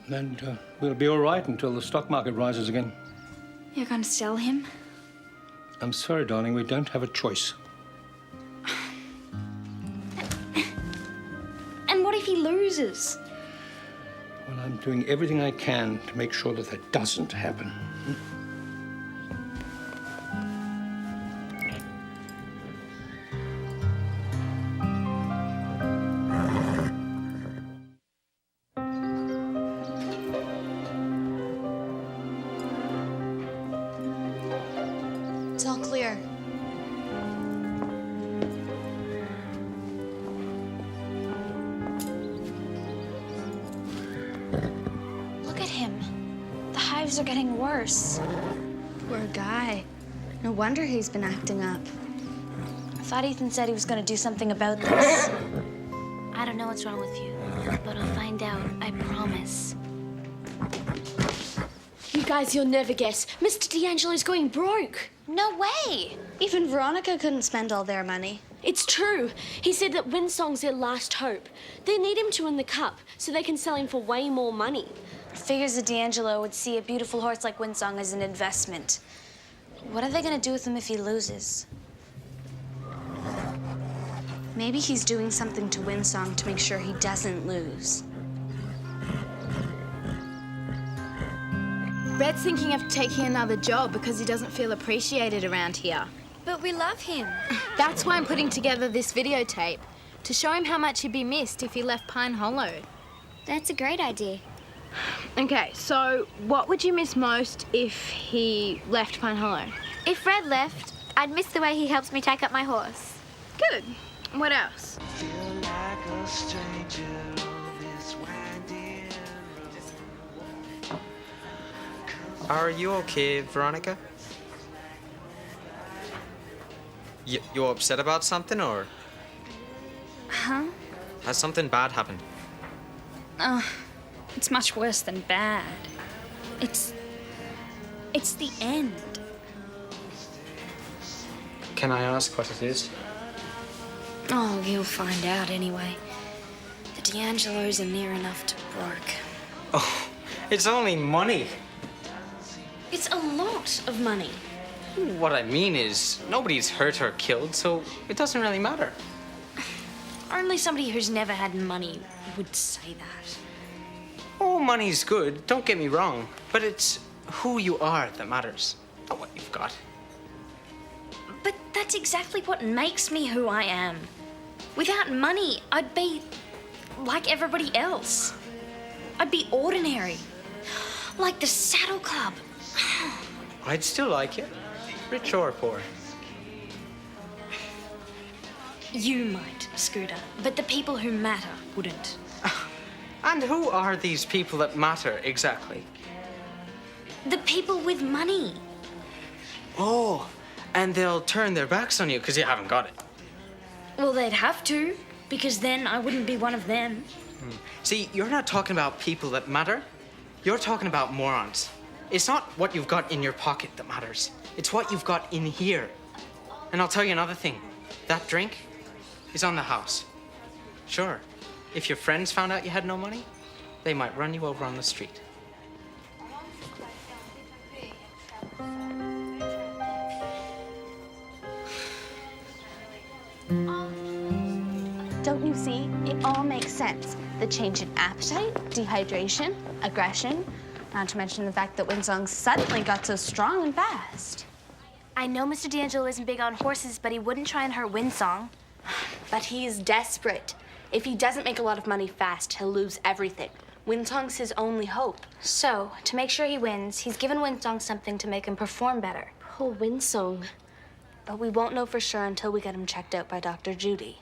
And we'll be all right until the stock market rises again. You're going to sell him? I'm sorry, darling, we don't have a choice. And what if he loses? Well, I'm doing everything I can to make sure that that doesn't happen. It's all clear. Look at him. The hives are getting worse. Poor guy. No wonder he's been acting up. I thought Ethan said he was going to do something about this. I don't know what's wrong with you, but I'll find out, I promise. You guys, you'll never guess. Mr. D'Angelo's going broke. No way! Even Veronica couldn't spend all their money. It's true. He said that Winsong's their last hope. They need him to win the cup so they can sell him for way more money. Figures that D'Angelo would see a beautiful horse like Winsong as an investment. What are they going to do with him if he loses? Maybe he's doing something to Winsong to make sure he doesn't lose. Red's thinking of taking another job because he doesn't feel appreciated around here. But we love him. That's why I'm putting together this videotape, to show him how much he'd be missed if he left Pine Hollow. That's a great idea. Okay, so what would you miss most if he left Pine Hollow? If Red left, I'd miss the way he helps me take up my horse. Good. What else? Are you okay, Veronica? You upset about something, or Huh? has something bad happened? It's much worse than bad. It's the end. Can I ask what it is? Oh, you'll find out anyway. The D'Angelos are near enough to broke. Oh, it's only money. It's a lot of money. What I mean is, nobody's hurt or killed, so it doesn't really matter. Only somebody who's never had money would say that. Oh, money's good, don't get me wrong, but it's who you are that matters, not what you've got. But that's exactly what makes me who I am. Without money, I'd be like everybody else. I'd be ordinary. Like the Saddle Club. I'd still like you, rich or poor. You might, Scooter, but the people who matter wouldn't. And who are these people that matter exactly? The people with money. Oh, and they'll turn their backs on you because you haven't got it. Well, they'd have to, because then I wouldn't be one of them. See, you're not talking about people that matter. You're talking about morons. It's not what you've got in your pocket that matters. It's what you've got in here. And I'll tell you another thing. That drink is on the house. Sure, if your friends found out you had no money, they might run you over on the street. Don't you see? It all makes sense. The change in appetite, dehydration, aggression, not to mention the fact that Winsong suddenly got so strong and fast. I know Mr. D'Angelo isn't big on horses, but he wouldn't try and hurt Winsong. But he is desperate. If he doesn't make a lot of money fast, he'll lose everything. Winsong's his only hope. So, to make sure he wins, he's given Winsong something to make him perform better. Poor Winsong. But we won't know for sure until we get him checked out by Dr. Judy.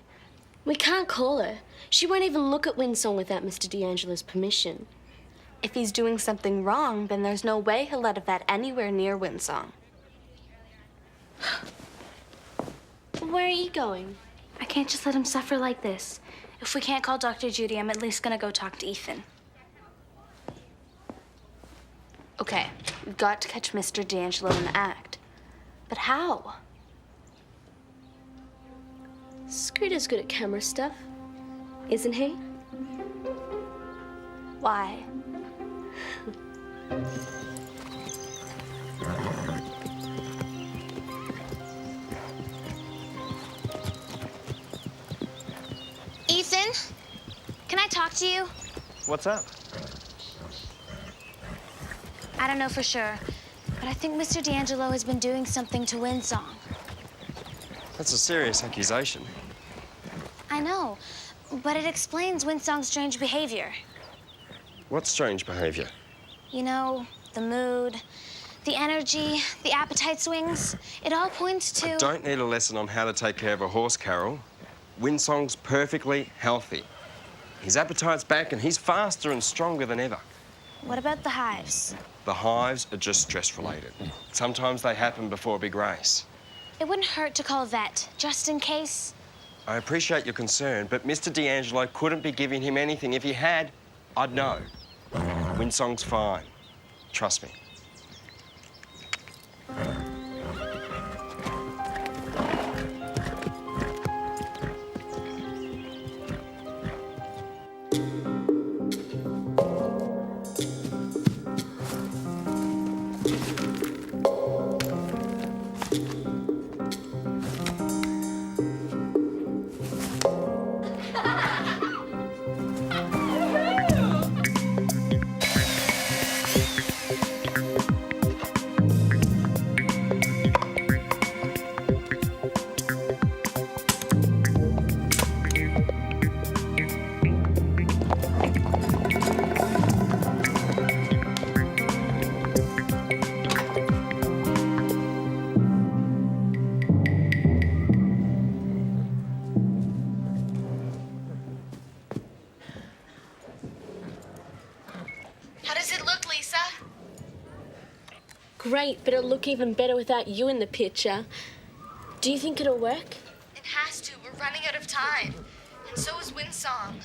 We can't call her. She won't even look at Winsong without Mr. D'Angelo's permission. If he's doing something wrong, then there's no way he'll let a vet anywhere near Winsong. Where are you going? I can't just let him suffer like this. If we can't call Dr. Judy, I'm at least gonna go talk to Ethan. Okay, we've got to catch Mr. D'Angelo in the act. But how? Scooter's good at camera stuff, isn't he? Why? Ethan, can I talk to you? What's up? I don't know for sure, but I think Mr. D'Angelo has been doing something to Windsong. That's a serious accusation. I know, but it explains Windsong's strange behavior. What strange behaviour? You know, the mood, the energy, the appetite swings. It all points to... Don't need a lesson on how to take care of a horse, Carole. Windsong's perfectly healthy. His appetite's back and he's faster and stronger than ever. What about the hives? The hives are just stress-related. Sometimes they happen before a big race. It wouldn't hurt to call a vet, just in case. I appreciate your concern, but Mr. D'Angelo couldn't be giving him anything. If he had, I'd know. Windsong's fine. Trust me. How does it look, Lisa? Great, but it'll look even better without you in the picture. Do you think it'll work? It has to. We're running out of time. And so is Windsong.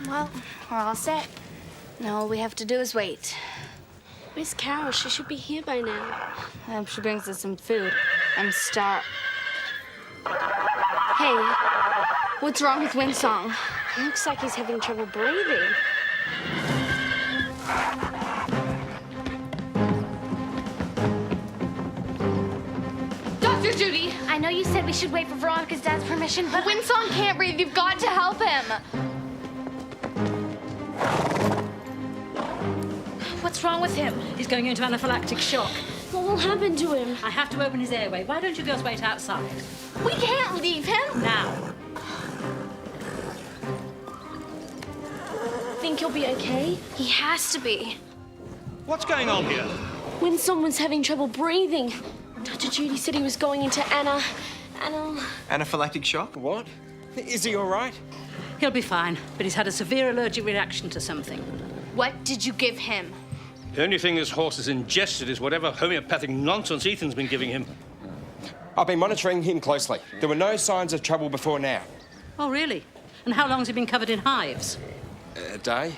Well, we're all set. Now all we have to do is wait. Where's Carole? She should be here by now. I hope she brings us some food. I'm starved. Hey, what's wrong with Windsong? It looks like he's having trouble breathing. Dr. Judy! I know you said we should wait for Veronica's dad's permission, but... Windsong can't breathe. You've got to help him. What's wrong with him? He's going into anaphylactic shock. What will happen to him? I have to open his airway. Why don't you girls wait outside? We can't leave him. Now. Think he'll be okay? He has to be. What's going on here? Windsong was having trouble breathing. Dr. Judy said he was going into Anaphylactic shock? What? Is he all right? He'll be fine, but he's had a severe allergic reaction to something. What did you give him? The only thing this horse has ingested is whatever homeopathic nonsense Ethan's been giving him. I've been monitoring him closely. There were no signs of trouble before now. Oh, really? And how long's he been covered in hives? A day?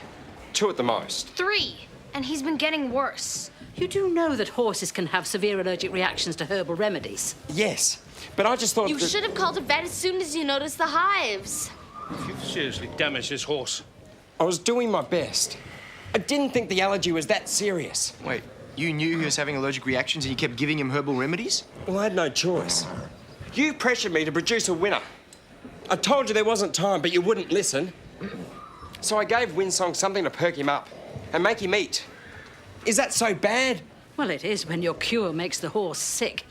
2 at the most. 3. And he's been getting worse. You do know that horses can have severe allergic reactions to herbal remedies. Yes, but I just thought You should have called a vet as soon as you noticed the hives. You've seriously damaged this horse. I was doing my best. I didn't think the allergy was that serious. Wait, you knew he was having allergic reactions and you kept giving him herbal remedies? Well, I had no choice. You pressured me to produce a winner. I told you there wasn't time, but you wouldn't listen. So I gave Windsong something to perk him up and make him eat. Is that so bad? Well, it is when your cure makes the horse sick.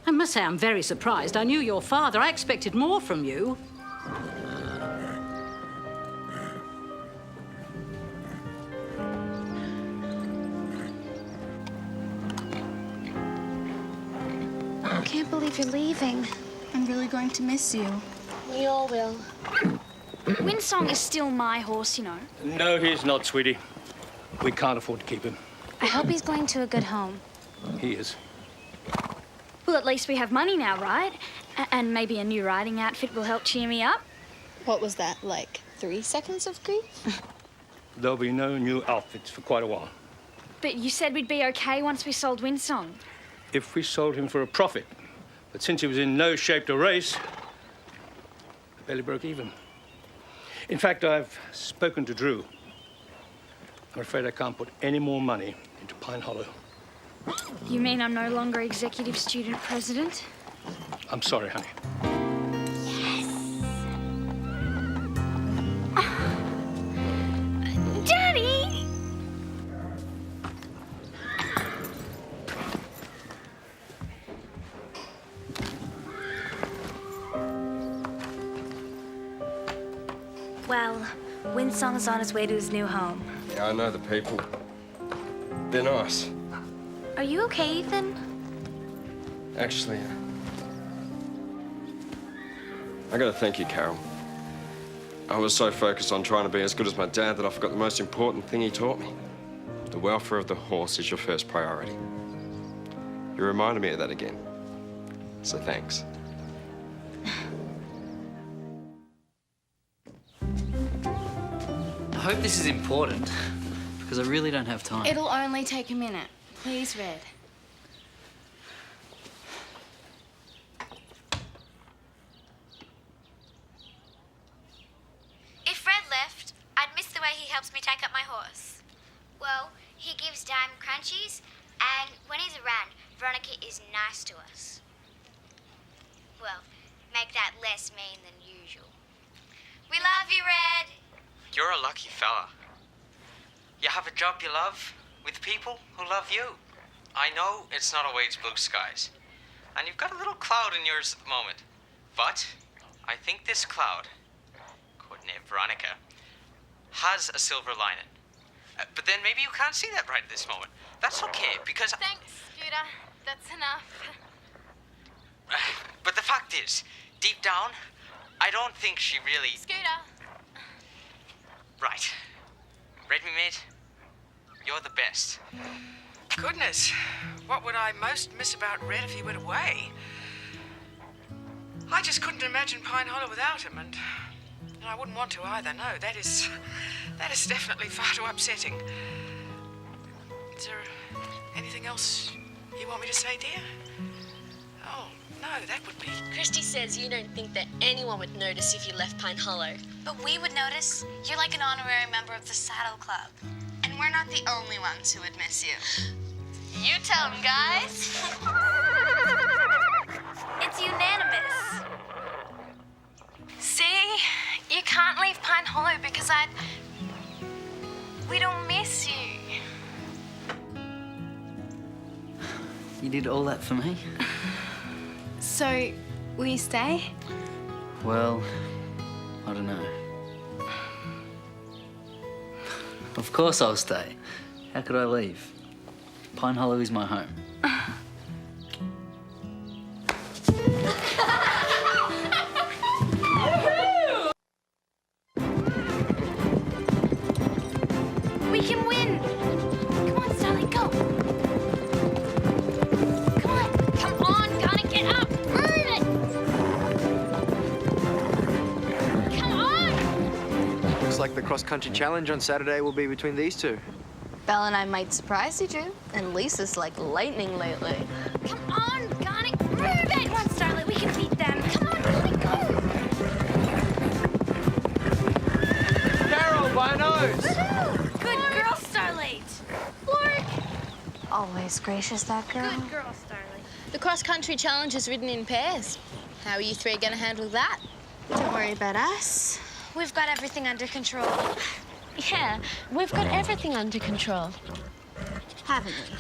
I must say I'm very surprised. I knew your father. I expected more from you. I can't believe you're leaving. I'm really going to miss you. We all will. Windsong is still my horse, you know. No, he's not, sweetie. We can't afford to keep him. I hope he's going to a good home. He is. Well, at least we have money now, right? And maybe a new riding outfit will help cheer me up. What was that, like 3 seconds of grief? There'll be no new outfits for quite a while. But you said we'd be okay once we sold Windsong. If we sold him for a profit. But since he was in no shape to race, I barely broke even. In fact, I've spoken to Drew. I'm afraid I can't put any more money into Pine Hollow. You mean I'm no longer executive student president? I'm sorry, honey. Daddy! Well, Windsong is on his way to his new home. Yeah, I know the people. They're nice. Are you okay, Ethan? Actually, I gotta thank you, Carole. I was so focused on trying to be as good as my dad that I forgot the most important thing he taught me. The welfare of the horse is your first priority. You reminded me of that again. So thanks. I hope this is important, because I really don't have time. It'll only take a minute. Please, Red. If Red left, I'd miss the way he helps me take up my horse. Well, he gives Dime crunchies, and when he's around, Veronica is nice to us. Well, make that less mean than usual. We love you, Red. You're a lucky fella. You have a job you love, with people who love you. I know it's not always blue skies, and you've got a little cloud in yours at the moment. But I think this cloud, codenamed Veronica, has a silver lining. But then maybe you can't see that right at this moment. That's okay, because... Thanks, Scooter. That's enough. But the fact is, deep down, I don't think she really... Scooter. Right. Read me, mate? You're the best. Goodness, what would I most miss about Red if he went away? I just couldn't imagine Pine Hollow without him, and I wouldn't want to either. No, that is definitely far too upsetting. Is there anything else you want me to say, dear? Oh, no, that would be... Christy says you don't think that anyone would notice if you left Pine Hollow. But we would notice. You're like an honorary member of the Saddle Club. And we're not the only ones who would miss you. You tell them, guys. It's unanimous. See? You can't leave Pine Hollow because we don't miss you. You did all that for me? So, will you stay? Well, I don't know. Of course I'll stay. How could I leave? Pine Hollow is my home. We can win! Come on, Starling, go! Come on, gotta get up! Move it! Come on! Looks like the cross-country challenge on Saturday will be between these two. Belle and I might surprise you, Drew. And Lisa's like lightning lately. Come on, Garnet, move it! Come on, Starlight, we can beat them. Come on, Garnet, go! Carole, by a nose! Good girl, Starlight. Lark! Always gracious, that girl. Good girl, Starlight. The cross-country challenge is ridden in pairs. How are you three going to handle that? Don't worry about us. We've got everything under control. Yeah, we've got everything under control. Haven't we?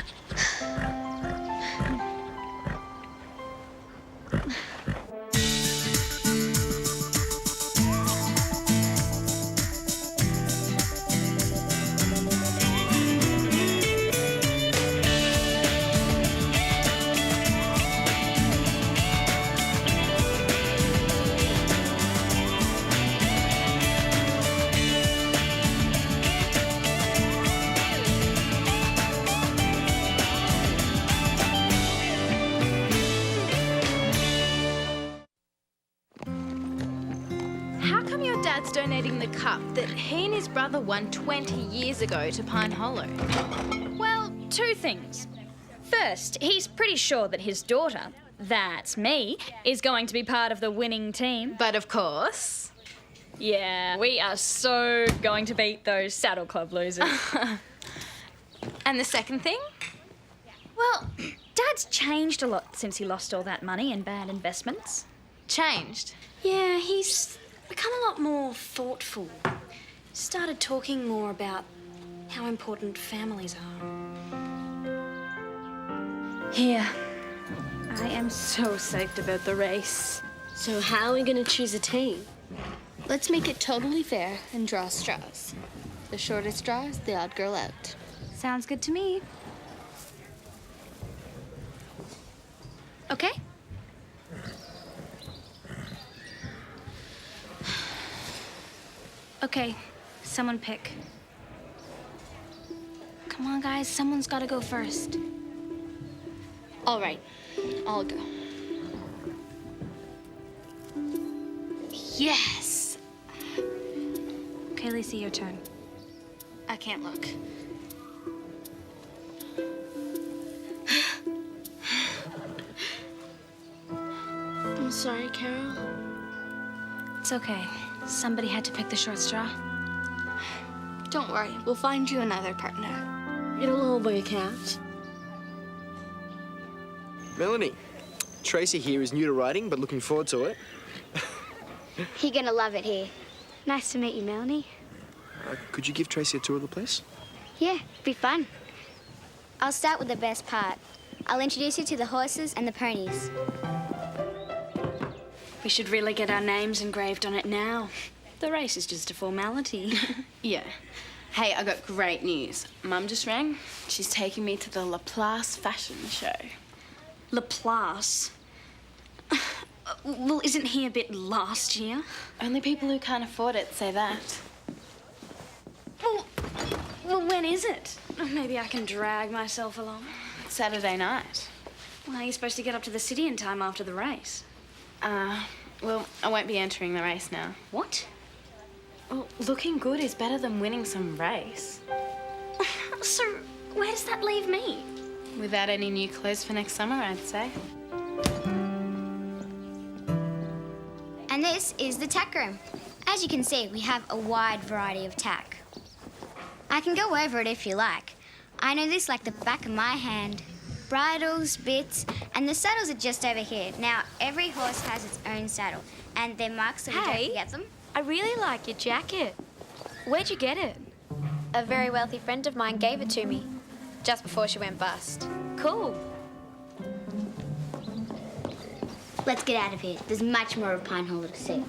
Dad's donating the cup that he and his brother won 20 years ago to Pine Hollow? Well, two things. First, he's pretty sure that his daughter, that's me, is going to be part of the winning team. But of course. Yeah, we are so going to beat those Saddle Club losers. And the second thing? Well, Dad's changed a lot since he lost all that money in bad investments. Changed? Yeah, he's become a lot more thoughtful. Started talking more about how important families are. Here. I am so psyched about the race. So how are we going to choose a team? Let's make it totally fair and draw straws. The shortest straw is the odd girl out. Sounds good to me. Okay? Okay, someone pick. Come on, guys, someone's got to go first. All right, I'll go. Yes! Okay, Lisa, your turn. I can't look. I'm sorry, Carole. It's okay. Somebody had to pick the short straw. Don't worry, we'll find you another partner. It'll all work out. Melanie, Tracy here is new to riding, but looking forward to it. He gonna love it here. Nice to meet you, Melanie. Could you give Tracy a tour of the place? Yeah, be fun. I'll start with the best part. I'll introduce you to the horses and the ponies. We should really get our names engraved on it now. The race is just a formality. Yeah. Hey, I got great news. Mum just rang. She's taking me to the Laplace fashion show. Laplace? Well, isn't he a bit last year? Only people who can't afford it say that. Well, when is it? Maybe I can drag myself along. Saturday night. Well, are you supposed to get up to the city in time after the race? Well, I won't be entering the race now. What? Well, looking good is better than winning some race. So, where does that leave me? Without any new clothes for next summer, I'd say. And this is the tack room. As you can see, we have a wide variety of tack. I can go over it if you like. I know this like the back of my hand. Bridles, bits, and the saddles are just over here. Now, every horse has its own saddle, and they're marked so we don't forget them. I really like your jacket. Where'd you get it? A very wealthy friend of mine gave it to me just before she went bust. Cool. Let's get out of here. There's much more of Pine Hollow to see.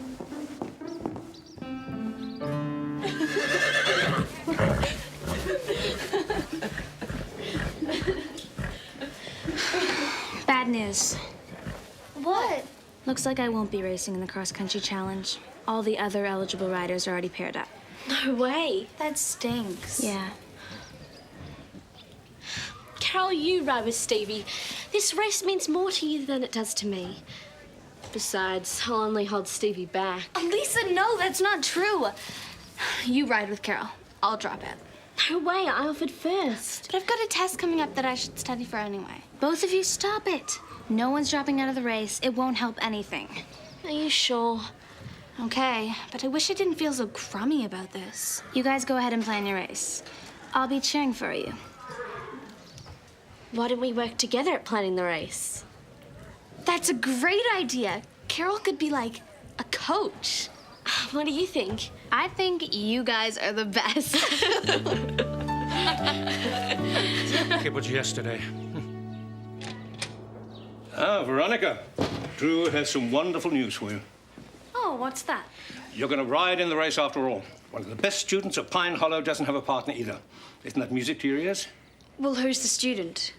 Bad news. What? Looks like I won't be racing in the cross-country challenge. All the other eligible riders are already paired up. No way. That stinks. Yeah. Carole, you ride with Stevie. This race means more to you than it does to me. Besides, I'll only hold Stevie back. Oh, Lisa, no, that's not true. You ride with Carole. I'll drop out. No way, I offered first. But I've got a test coming up that I should study for anyway. Both of you, stop it. No one's dropping out of the race. It won't help anything. Are you sure? Okay, but I wish I didn't feel so crummy about this. You guys go ahead and plan your race. I'll be cheering for you. Why don't we work together at planning the race? That's a great idea. Carole could be like a coach. What do you think? I think you guys are the best. It was yesterday. Veronica, Drew has some wonderful news for you. Oh, what's that? You're going to ride in the race after all. One of the best students at Pine Hollow doesn't have a partner either. Isn't that music to your ears? Well, who's the student?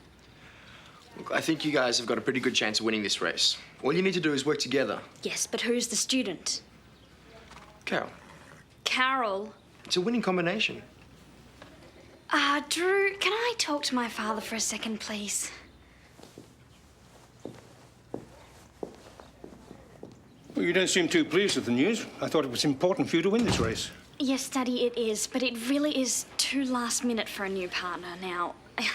Look, I think you guys have got a pretty good chance of winning this race. All you need to do is work together. Yes, but who's the student? Carole, Carole. it's a winning combination. Drew, can I talk to my father for a second, please? Well, you don't seem too pleased with the news. I thought it was important for you to win this race. Yes, Daddy, it is, but it really is too last minute for a new partner now.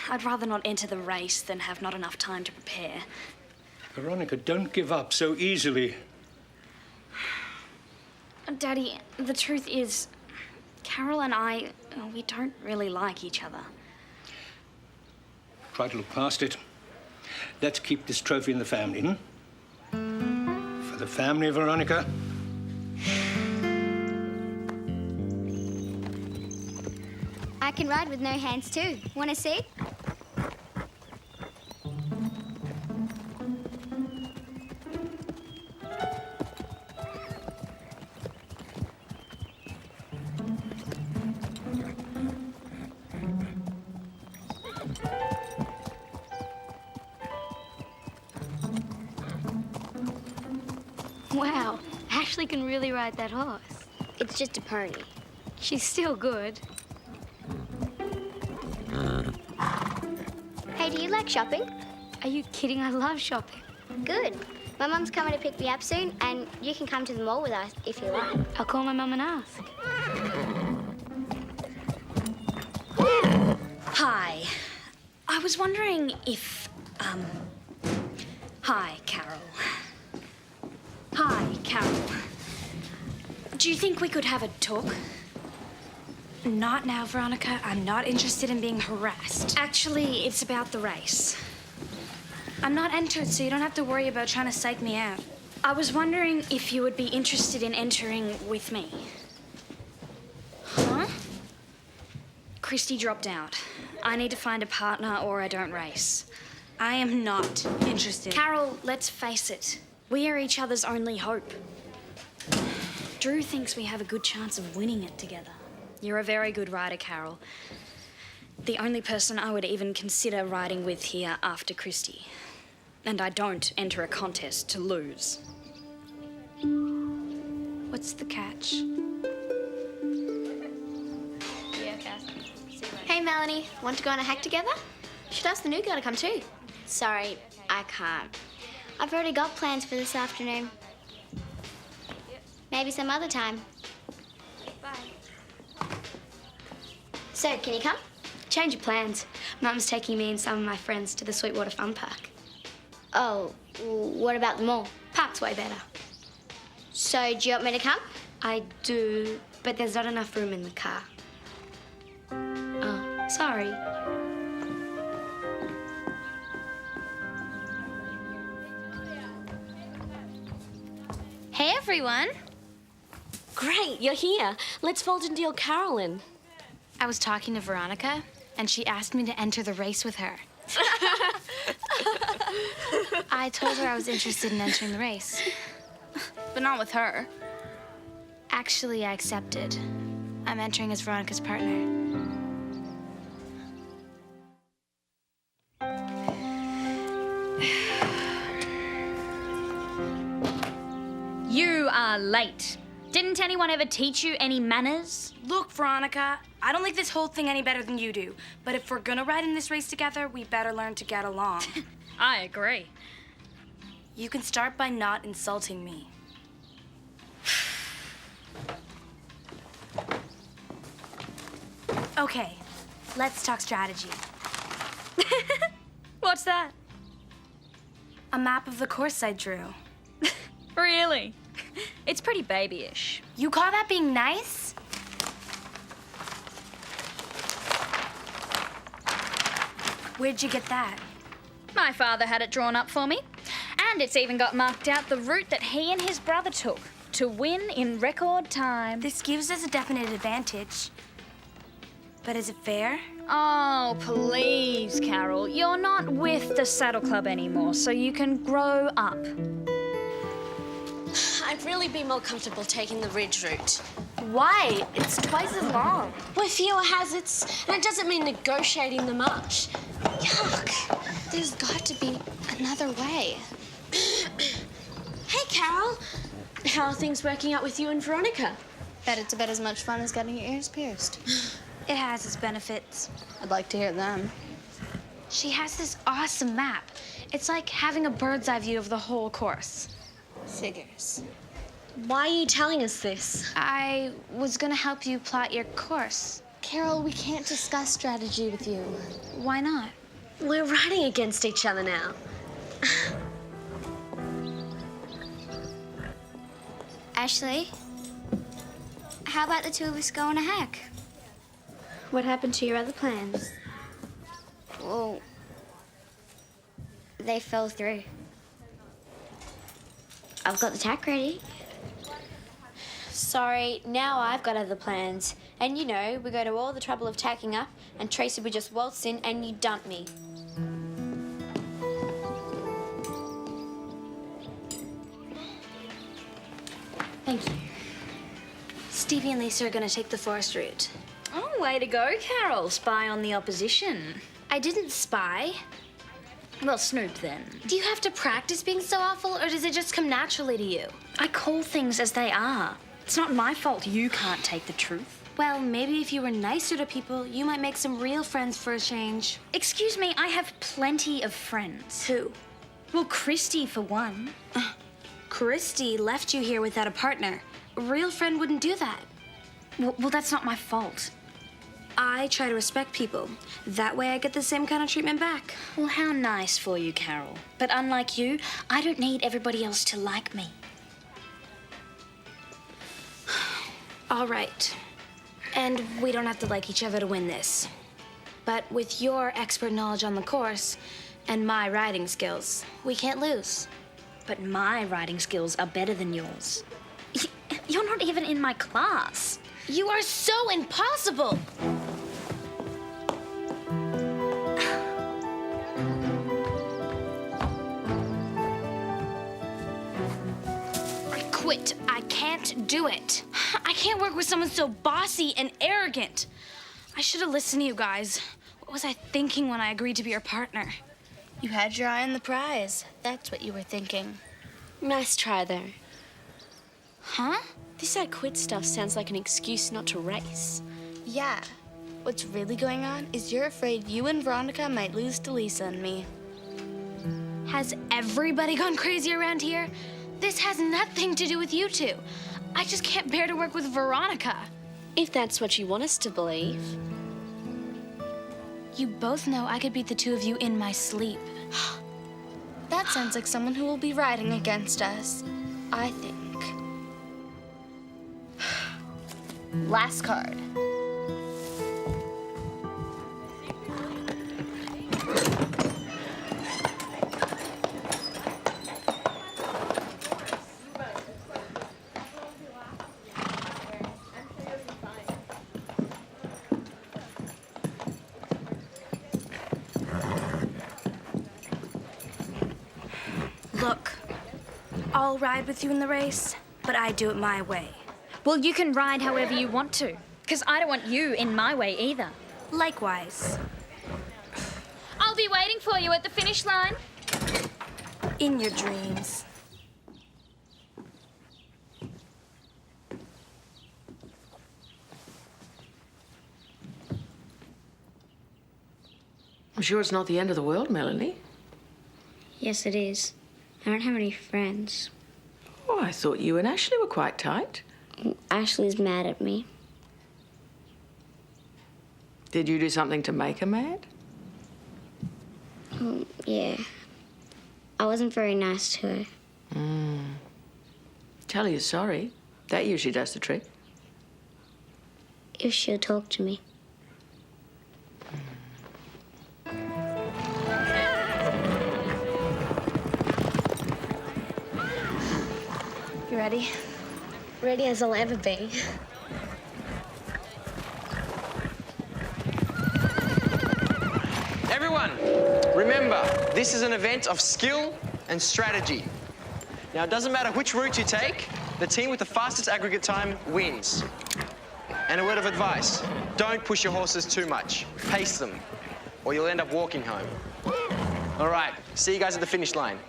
I'd rather not enter the race than have not enough time to prepare. Veronica, don't give up so easily. Daddy, the truth is, Carole and I, we don't really like each other. Try to look past it. Let's keep this trophy in the family, For the family, Veronica. I can ride with no hands too. Want to see? Wow, Ashley can really ride that horse. It's just a pony. She's still good. Hey, do you like shopping? Are you kidding? I love shopping. Good. My mum's coming to pick me up soon, and you can come to the mall with us if you like. I'll call my mum and ask. Hi. I was wondering if, Hi, Carole. Hi, Carole. Do you think we could have a talk? Not now, Veronica. I'm not interested in being harassed. Actually, it's about the race. I'm not entered, so you don't have to worry about trying to psych me out. I was wondering if you would be interested in entering with me. Huh? Christy dropped out. I need to find a partner or I don't race. I am not interested. Carole, let's face it. We are each other's only hope. Drew thinks we have a good chance of winning it together. You're a very good rider, Carole. The only person I would even consider riding with here after Christy. And I don't enter a contest to lose. What's the catch? Hey, Melanie. Want to go on a hike together? Should ask the new girl to come too. Sorry, I can't. I've already got plans for this afternoon. Maybe some other time. Bye. So, can you come? Change of plans. Mum's taking me and some of my friends to the Sweetwater Fun Park. Oh, what about the mall? Park's way better. So, do you want me to come? I do, but there's not enough room in the car. Oh, sorry. Hey, everyone. Great, you're here. Let's volunteer Carole in. I was talking to Veronica, and she asked me to enter the race with her. I told her I was interested in entering the race, but not with her. Actually, I accepted. I'm entering as Veronica's partner. You are late. Didn't anyone ever teach you any manners? Look, Veronica, I don't like this whole thing any better than you do. But if we're gonna ride in this race together, we better learn to get along. I agree. You can start by not insulting me. Okay, let's talk strategy. What's that? A map of the course I drew. Really? It's pretty babyish. You call that being nice? Where'd you get that? My father had it drawn up for me. And it's even got marked out the route that he and his brother took to win in record time. This gives us a definite advantage. But is it fair? Oh, please, Carole. You're not with the Saddle Club anymore, so you can grow up. I'd really be more comfortable taking the ridge route. Why? It's twice as long. With fewer hazards, and it doesn't mean negotiating the march. Yuck. There's got to be another way. Hey, Carole. How are things working out with you and Veronica? Bet it's about as much fun as getting your ears pierced. It has its benefits. I'd like to hear them. She has this awesome map. It's like having a bird's eye view of the whole course. Figures. Why are you telling us this? I was gonna help you plot your course. Carole, we can't discuss strategy with you. Why not? We're riding against each other now. Ashley, how about the two of us go on a hike? What happened to your other plans? Well, they fell through. I've got the tack ready. Sorry, now I've got other plans. And you know, we go to all the trouble of tacking up, and Tracy would just waltz in and you dump me. Thank you. Stevie and Lisa are gonna take the forest route. Oh, way to go, Carole. Spy on the opposition. I didn't spy. Well, snoop then. Do you have to practice being so awful, or does it just come naturally to you? I call things as they are. It's not my fault you can't take the truth. Well, maybe if you were nicer to people, you might make some real friends for a change. Excuse me, I have plenty of friends. Who? Well, Christy, for one. Christy left you here without a partner. A real friend wouldn't do that. Well, that's not my fault. I try to respect people. That way I get the same kind of treatment back. Well, how nice for you, Carole. But unlike you, I don't need everybody else to like me. All right. And we don't have to like each other to win this. But with your expert knowledge on the course and my riding skills, we can't lose. But my riding skills are better than yours. You're not even in my class. You are so impossible! I quit. I can't do it. I can't work with someone so bossy and arrogant. I should have listened to you guys. What was I thinking when I agreed to be your partner? You had your eye on the prize. That's what you were thinking. Nice try, though. Huh? This I quit stuff sounds like an excuse not to race. Yeah. What's really going on is you're afraid you and Veronica might lose to Lisa and me. Has everybody gone crazy around here? This has nothing to do with you two. I just can't bear to work with Veronica. If that's what you want us to believe. You both know I could beat the two of you in my sleep. That sounds like someone who will be riding against us, I think. Last card. Look, I'll ride with you in the race, but I do it my way. Well, you can ride however you want to, because I don't want you in my way either. Likewise. I'll be waiting for you at the finish line. In your dreams. I'm sure it's not the end of the world, Melanie. Yes, it is. I don't have any friends. Oh, I thought you and Ashley were quite tight. Ashley's mad at me. Did you do something to make her mad? Yeah. I wasn't very nice to her. Tell her you're sorry. That usually does the trick. If she'll talk to me. You ready? Ready as I'll ever be. Everyone, remember, this is an event of skill and strategy. Now, it doesn't matter which route you take, the team with the fastest aggregate time wins. And a word of advice, don't push your horses too much. Pace them, or you'll end up walking home. All right, see you guys at the finish line.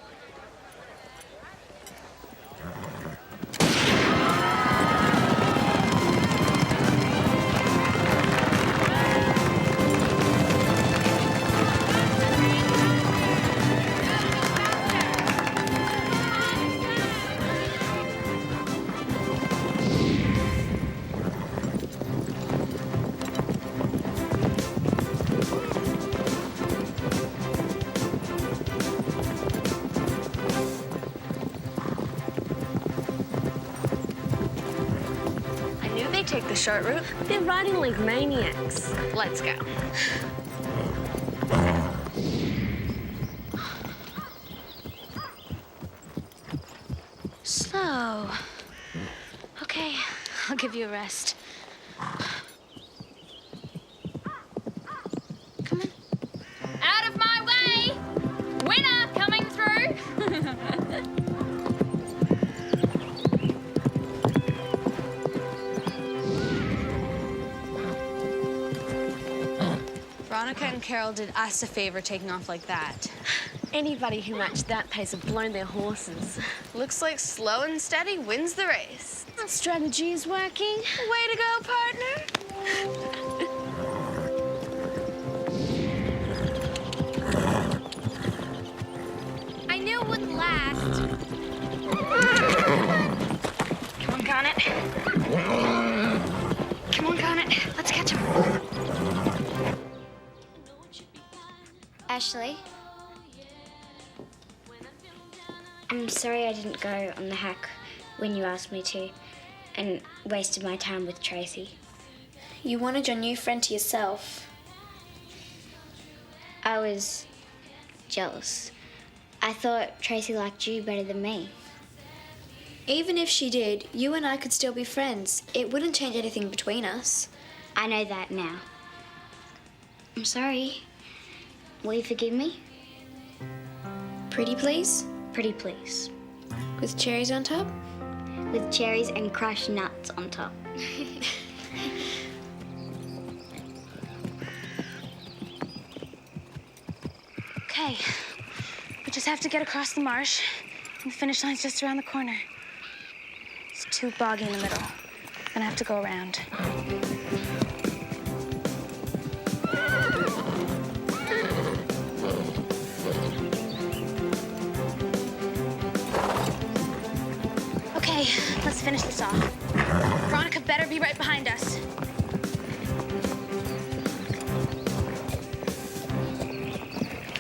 take the short route. They're riding like maniacs. Let's go. Slow. Okay, I'll give you a rest. Come on. Out of my way! Winner coming through! Veronica and Carole did us a favor taking off like that. Anybody who matched that pace have blown their horses. Looks like slow and steady wins the race. That strategy is working. Way to go, partner. I knew it wouldn't last. Come on, Garnet. Come on, Garnet. Let's catch him. Ashley, I'm sorry I didn't go on the hack when you asked me to and wasted my time with Tracy. You wanted your new friend to yourself. I was jealous. I thought Tracy liked you better than me. Even if she did, you and I could still be friends. It wouldn't change anything between us. I know that now. I'm sorry. Will you forgive me? Pretty please? Pretty please. With cherries on top? With cherries and crushed nuts on top. Okay, we just have to get across the marsh, and the finish line's just around the corner. It's too boggy in the middle. Gonna have to go around. Okay, let's finish this off. Veronica better be right behind us.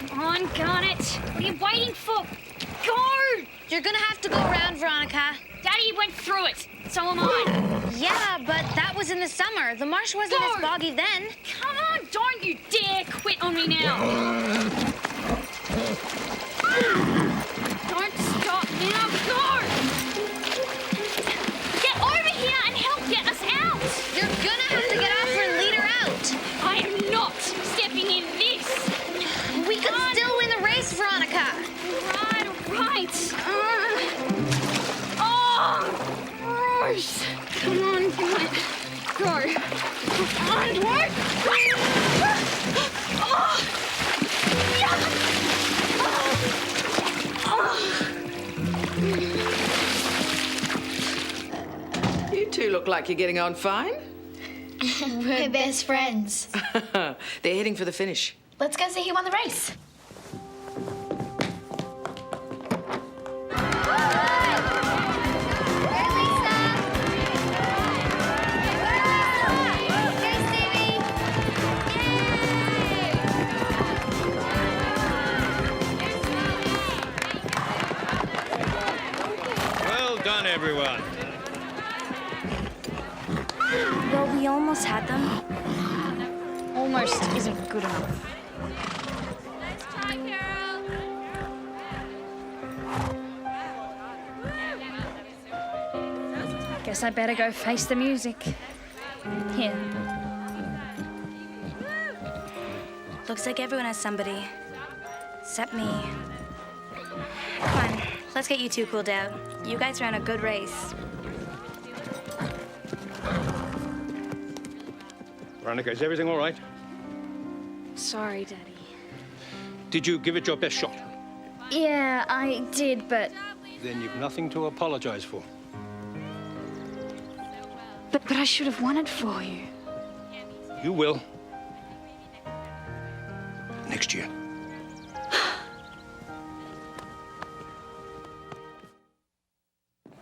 Come on, Garnet. What are you waiting for? Go! You're gonna have to go around, Veronica. Daddy went through it. So am I. Yeah, but that was in the summer. The marsh wasn't as boggy then. Come on, don't you dare quit on me now. Don't stop now. Go! Get over here and help get us out. You're gonna have to get off her and lead her out. I am not stepping in this. We could still win the race, Veronica. Right. Gross. Come on. Go. Onward. You two look like you're getting on fine. We're best friends. They're heading for the finish. Let's go see who won the race. Well done, everyone. Well, we almost had them. Almost isn't good enough. Guess I better go face the music. Here. Looks like everyone has somebody. Except me. Come on, let's get you two cooled out. You guys ran a good race. Veronica, is everything all right? Sorry, Daddy. Did you give it your best shot? Yeah, I did, but... Then you've nothing to apologize for. But I should have won it for you. You will. Next year.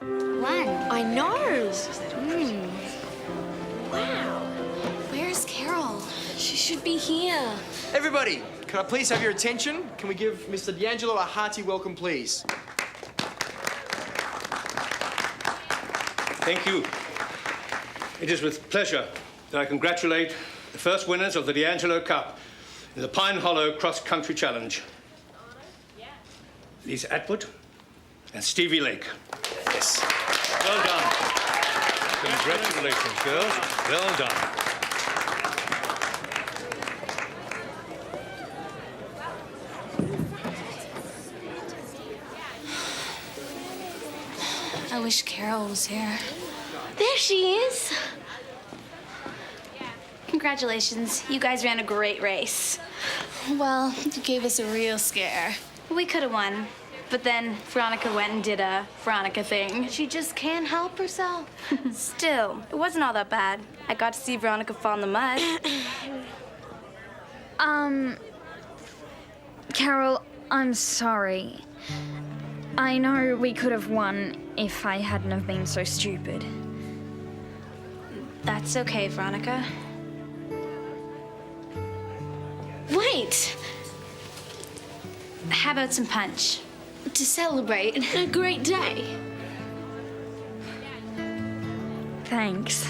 One. I know. Wow. Where's Carole? She should be here. Everybody, can I please have your attention? Can we give Mr. D'Angelo a hearty welcome, please? Thank you. It is with pleasure that I congratulate the first winners of the Angelo Cup in the Pine Hollow Cross Country Challenge. Lisa Atwood and Stevie Lake. Yes. Well done. Congratulations, girls. Well done. I wish Carole was here. There she is. Congratulations. You guys ran a great race. Well, you gave us a real scare. We could have won, but then Veronica went and did a Veronica thing. She just can't help herself. Still, it wasn't all that bad. I got to see Veronica fall in the mud. Carole, I'm sorry. I know we could have won if I hadn't have been so stupid. That's okay, Veronica. Wait! How about some punch? To celebrate a great day. Thanks.